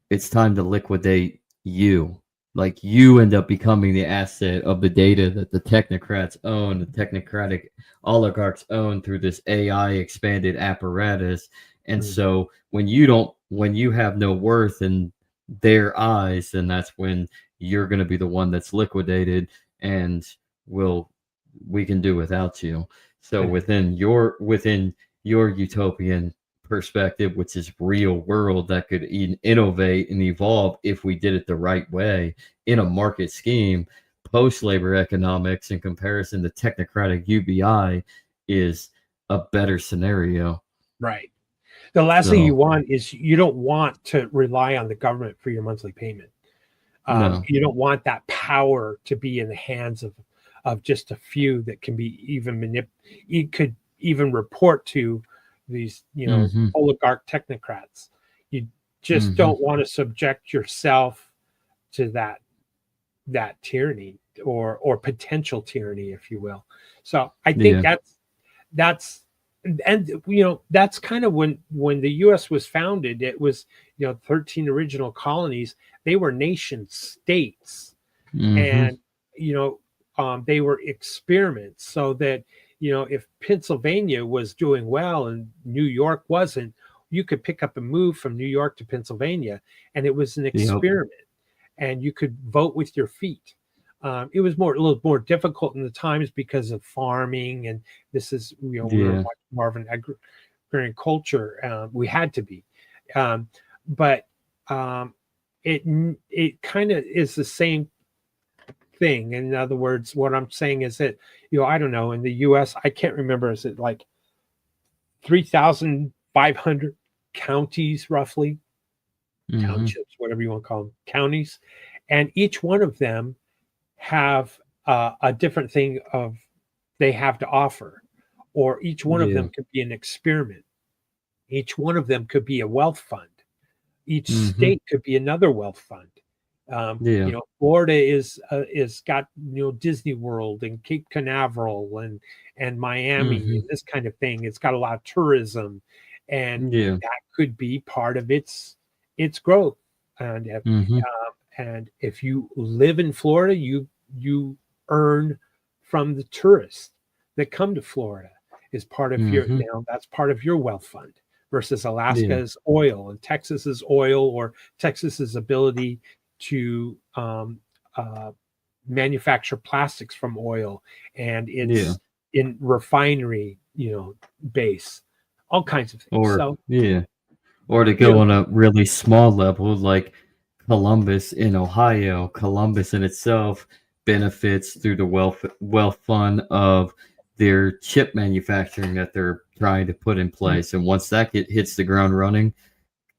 it's time to liquidate you. Like, you end up becoming the asset of the data that the technocrats own, the technocratic oligarchs own through this AI expanded apparatus. And so when you have no worth in their eyes, then that's when you're going to be the one that's liquidated, and we can do without you. So within your utopian perspective, which is real world, that could innovate and evolve if we did it the right way in a market scheme, post-labor economics in comparison to technocratic UBI is a better scenario. Right. The last thing you want is, you don't want to rely on the government for your monthly payment. No. You don't want that power to be in the hands of just a few that can be even you could even report to these oligarch technocrats. You just don't want to subject yourself to that tyranny or potential tyranny, if you will. So I think that's that's kind of when the US was founded. It was 13 original colonies. They were nation states, and they were experiments, so that if Pennsylvania was doing well and New York wasn't, you could pick up and move from New York to Pennsylvania, and it was an Yep. experiment, and you could vote with your feet. It was a little more difficult in the times because of farming, and this is, we were Yeah. much more of an agrarian culture. We had to be, but it kind of is the same thing. In other words, what I'm saying is that, I don't know, in the U.S., I can't remember, is it like 3,500 counties roughly, Mm-hmm. townships, whatever you want to call them, counties, and each one of them have a different thing of they have to offer, or each one of Yeah. them could be an experiment. Each one of them could be a wealth fund. Each Mm-hmm. state could be another wealth fund. Yeah. Florida is got Disney World and Cape Canaveral and Miami Mm-hmm. and this kind of thing. It's got a lot of tourism, and Yeah. that could be part of its growth. And Mm-hmm. and if you live in Florida, you earn from the tourists that come to Florida is part of your, Mm-hmm. that's part of your wealth fund, versus Yeah. Alaska's oil and Texas's oil, or Texas's ability to manufacture plastics from oil, and Yeah. it's in refinery, base, all kinds of things. Or So, yeah. Or to go on a really small level, like Columbus in Ohio. Columbus in itself benefits through the wealth fund of their chip manufacturing that they're trying to put in place. And once that hits the ground running,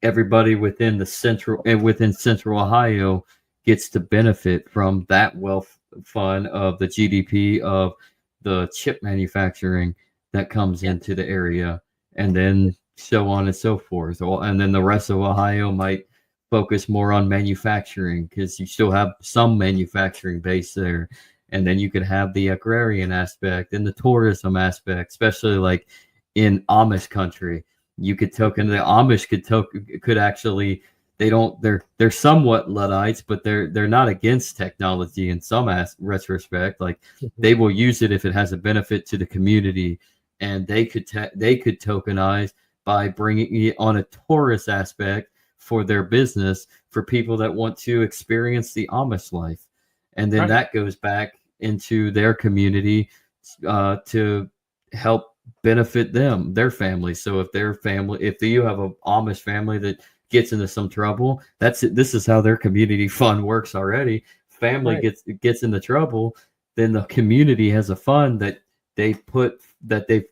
everybody within central Ohio gets to benefit from that wealth fund of the GDP of the chip manufacturing that comes into the area, and then so on and so forth. And then the rest of Ohio might focus more on manufacturing because you still have some manufacturing base there. And then you could have the agrarian aspect and the tourism aspect, especially like in Amish country. You could token the Amish could actually, they're somewhat Luddites, but they're not against technology in some retrospect. Like they will use it if it has a benefit to the community, and they could tokenize by bringing it on a tourist aspect for their business for people that want to experience the Amish life, and then that goes back into their community to help benefit their family. So if you have an Amish family that gets into some trouble, this is how their community fund works already. Family gets into trouble, then the community has a fund that they've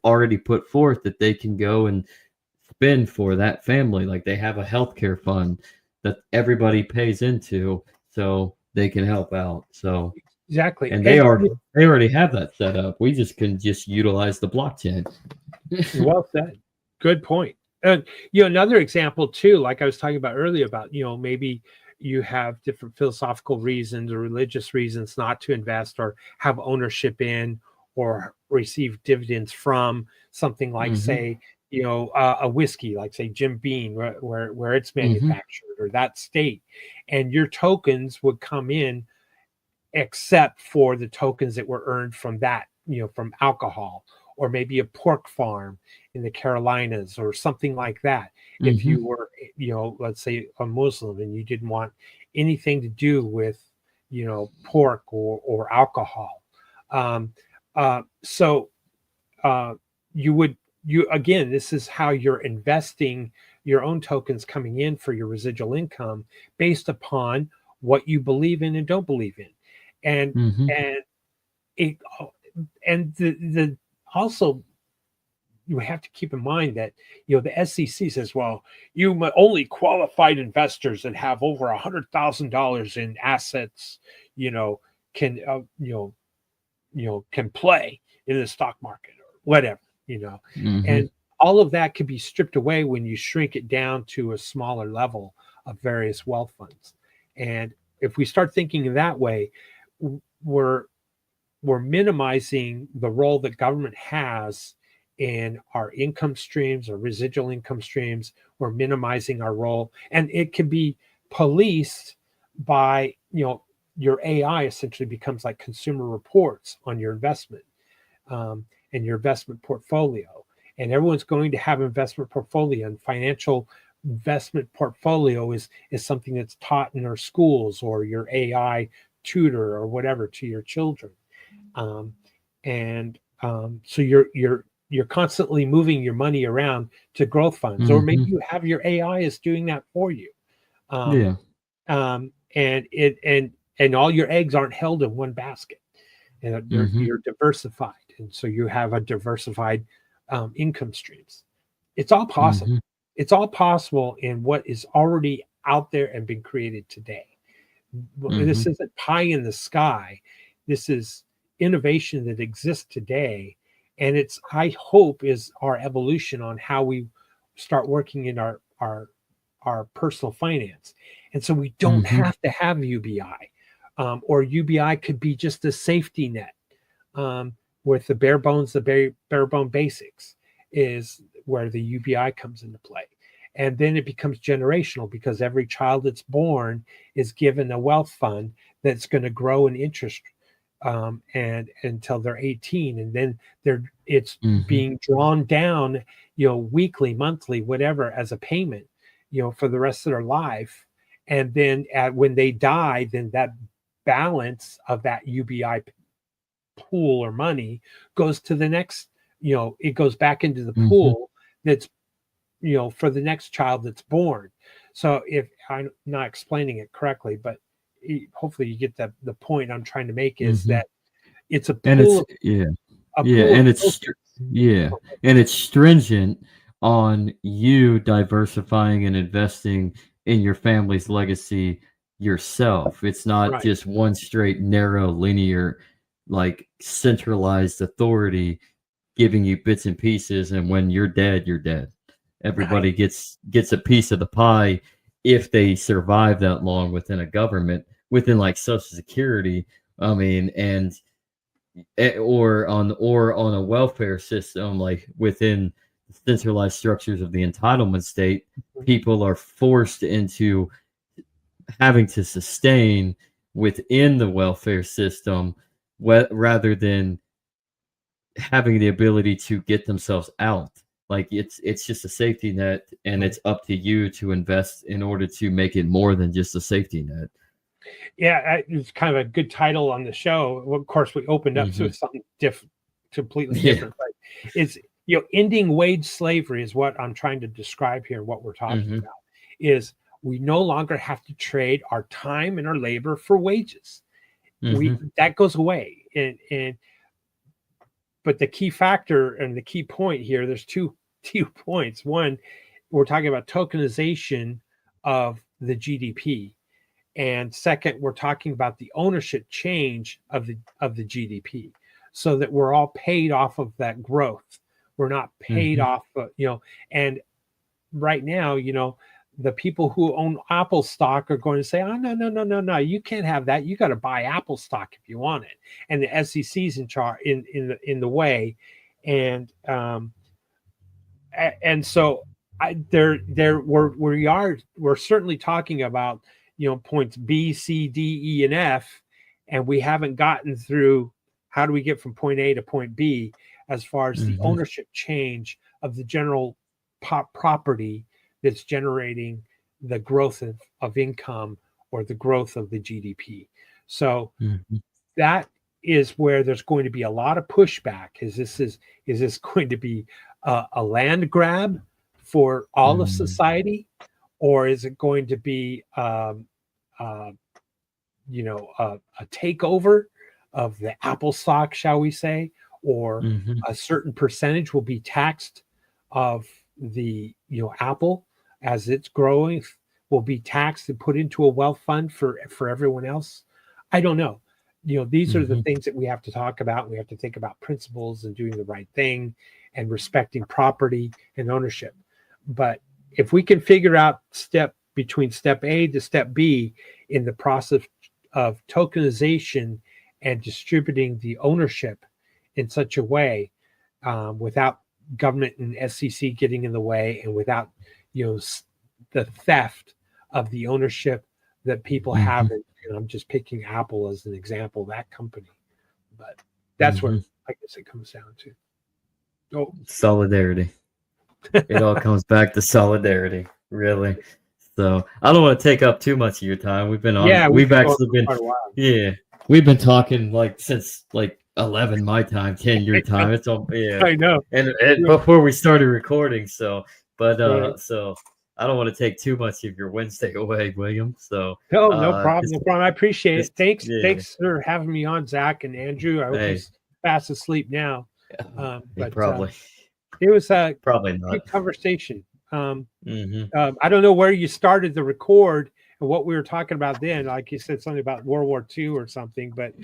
already put forth that they can go and spend for that family. Like they have a healthcare fund that everybody pays into so they can help out. So exactly. And they already have that set up. We just can utilize the blockchain. Well said. Good point. And another example too, like I was talking about earlier, about maybe you have different philosophical reasons or religious reasons not to invest or have ownership in or receive dividends from something like, say, a whiskey, like say Jim Beam, where it's manufactured, or that state, and your tokens would come in, except for the tokens that were earned from that, from alcohol, or maybe a pork farm in the Carolinas or something like that. If you were, let's say a Muslim and you didn't want anything to do with, pork or alcohol. Again, this is how you're investing your own tokens coming in for your residual income based upon what you believe in and don't believe in. And the also, you have to keep in mind that the SEC says, well, only qualified investors that have over $100,000 in assets, can can play in the stock market or whatever, and all of that can be stripped away when you shrink it down to a smaller level of various wealth funds. And if we start thinking in that way, we're minimizing the role that government has in our income streams or residual income streams. We're minimizing our role, and it can be policed by, your AI essentially becomes like consumer reports on your investment and your investment portfolio. and everyone's going to have investment portfolio, and financial investment portfolio is something that's taught in our schools or your AI tutor or whatever to your children. So you're constantly moving your money around to growth funds, or maybe you have your AI is doing that for you. Yeah. And all your eggs aren't held in one basket, and you're diversified, and so you have a diversified income streams. It's all possible. It's all possible in what is already out there and been created today. This isn't pie in the sky. This is innovation that exists today, and it's, I hope, is our evolution on how we start working in our personal finance. And so we don't have to have UBI, or UBI could be just a safety net, with the bare bones, the bare bone basics is where the UBI comes into play. And then it becomes generational, because every child that's born is given a wealth fund that's going to grow in interest, and until they're 18, and then it's being drawn down, weekly, monthly, whatever, as a payment, for the rest of their life. And then when they die, then that balance of that UBI pool or money goes to the next, it goes back into the pool that's, for the next child that's born. So if I'm not explaining it correctly, but hopefully you get the point I'm trying to make, is that it's a pool. And it's stringent on you diversifying and investing in your family's legacy yourself. It's not just one straight, narrow, linear, like centralized authority giving you bits and pieces, and when you're dead, you're dead. Everybody gets a piece of the pie if they survive that long within a government, within like Social Security. I mean, or on a welfare system, like within centralized structures of the entitlement state, people are forced into having to sustain within the welfare system, rather than having the ability to get themselves out. Like it's just a safety net, and it's up to you to invest in order to make it more than just a safety net. Yeah, it's kind of a good title on the show. Well, of course, we opened up to something completely different, but it's, ending wage slavery is what I'm trying to describe here. What we're talking about is we no longer have to trade our time and our labor for wages. That goes away, but the key factor and the key point here, there's two points. One, we're talking about tokenization of the GDP. And second, we're talking about the ownership change of the GDP, so that we're all paid off of that growth. We're not paid off, and right now, the people who own Apple stock are going to say, oh, no, you can't have that. You got to buy Apple stock if you want it. And the SEC's in charge, in the way. And so we're certainly talking about, points B, C, D, E, and F, and we haven't gotten through how do we get from point A to point B as far as the ownership change of the general property that's generating the growth of income, or the growth of the GDP. So that is where there's going to be a lot of pushback. Is this going to be a land grab for all of society, or is it going to be a takeover of the Apple stock, shall we say, or a certain percentage will be taxed of the Apple as it's growing, will be taxed and put into a wealth fund for everyone else? I don't know. These are the things that we have to talk about. We have to think about principles and doing the right thing and respecting property and ownership. But if we can figure out between step A to step B in the process of tokenization and distributing the ownership in such a way, without government and SEC getting in the way, and without the theft of the ownership that people have, and I'm just picking Apple as an example, that company, but that's what I guess it comes down to. Oh, Solidarity. It all comes back to solidarity, really. So I don't want to take up too much of your time. We've been on. yeah, We've been going actually for been. quite a while. Yeah, we've been talking like since like 11 my time, 10 your time. It's all yeah. I know. And before we started recording, so Right. so I don't want to take too much of your Wednesday away, William. So No, no problem. this, No problem. I appreciate this it. Thanks. yeah. Thanks for having me on, Zach and Andrew. I hope Hey, he's fast asleep now. But probably it was a probably not. good conversation. Mm-hmm. I don't know where you started the record and what we were talking about then. Like you said something about World War II or something, but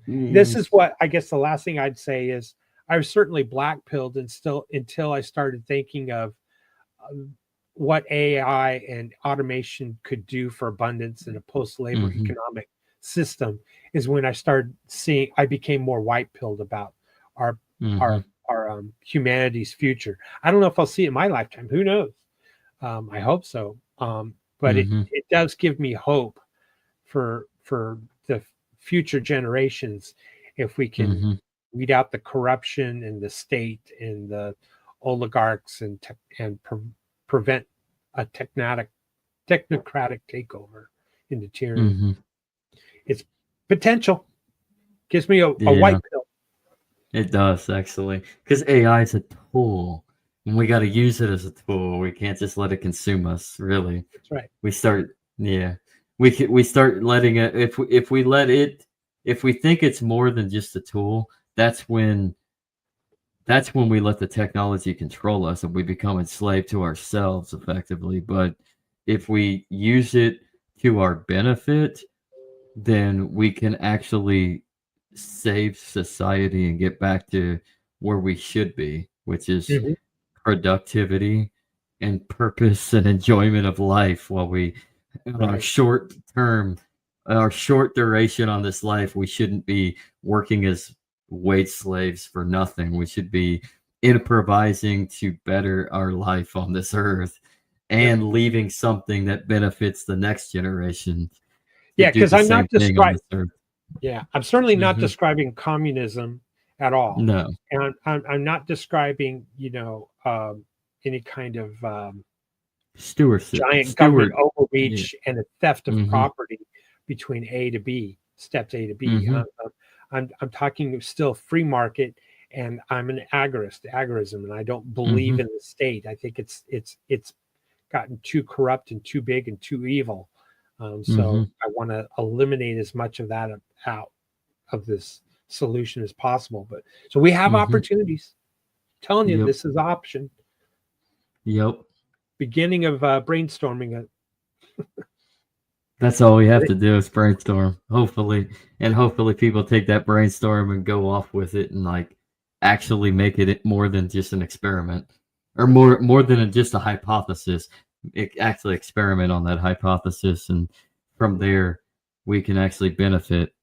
this is what I guess the last thing I'd say is I was certainly black pilled and still until I started thinking of what AI and automation could do for abundance in a post-labor economic system is when I started seeing I became more white pilled about our humanity's future. I don't know if I'll see it in my lifetime. Who knows? I hope so. But it does give me hope for the future generations if we can weed out the corruption in the state and the oligarchs and prevent a technocratic takeover into tyranny. It's potential. Gives me a white pill. It does actually, because AI is a tool, and we got to use it as a tool. We can't just let it consume us. Really, that's right. We start letting it. If we let it, if we think it's more than just a tool, that's when we let the technology control us and we become enslaved to ourselves effectively. But if we use it to our benefit, then we can actually save society and get back to where we should be, which is productivity and purpose and enjoyment of life. While we, our short duration on this life, we shouldn't be working as wage slaves for nothing. We should be improvising to better our life on this earth and leaving something that benefits the next generation. Yeah, because I'm not describing. Yeah, I'm certainly not describing communism at all. No, and I'm not describing any kind of stewardship, giant government overreach and a theft of property between A to B, steps A to B. I'm talking still free market, and I'm an agorism, and I don't believe in the state. I think it's gotten too corrupt and too big and too evil. So I want to eliminate as much of that out of this solution as possible. But so we have opportunities. I'm telling you, this is option. Beginning of brainstorming it. That's all we have to do is brainstorm. Hopefully people take that brainstorm and go off with it and like actually make it more than just an experiment, or more than just a hypothesis. Actually experiment on that hypothesis, and from there we can actually benefit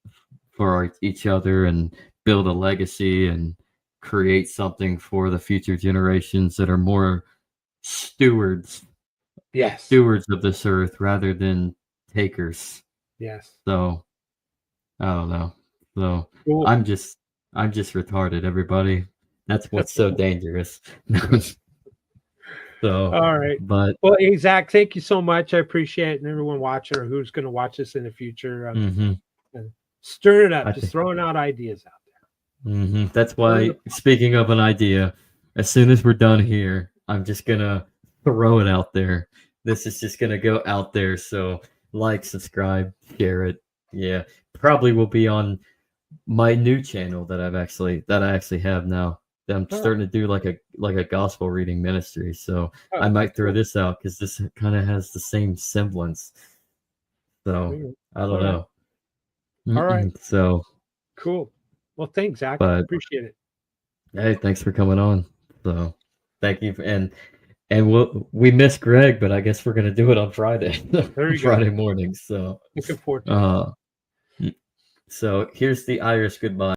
for each other and build a legacy and create something for the future generations that are more stewards of this earth rather than takers. So I don't know. So cool. I'm just retarded, everybody. That's what's so dangerous. So all right, but well, Zach, thank you so much. I appreciate it, and everyone watching or who's going to watch this in the future. Stirring it up, just throwing out ideas out there. That's why, speaking of an idea, as soon as we're done here, I'm just gonna throw it out there. This is just gonna go out there. So like, subscribe, share it. Yeah, probably will be on my new channel that I actually have now. I'm starting to do like a gospel reading ministry, so I might throw this out because this kind of has the same semblance. So I don't know. All right. So cool. Well, thanks, Zach. Appreciate it. Hey, thanks for coming on. So thank you, and we missed Greg, but I guess we're gonna do it on Friday. Friday morning. So looking forward to it. So here's the Irish goodbye.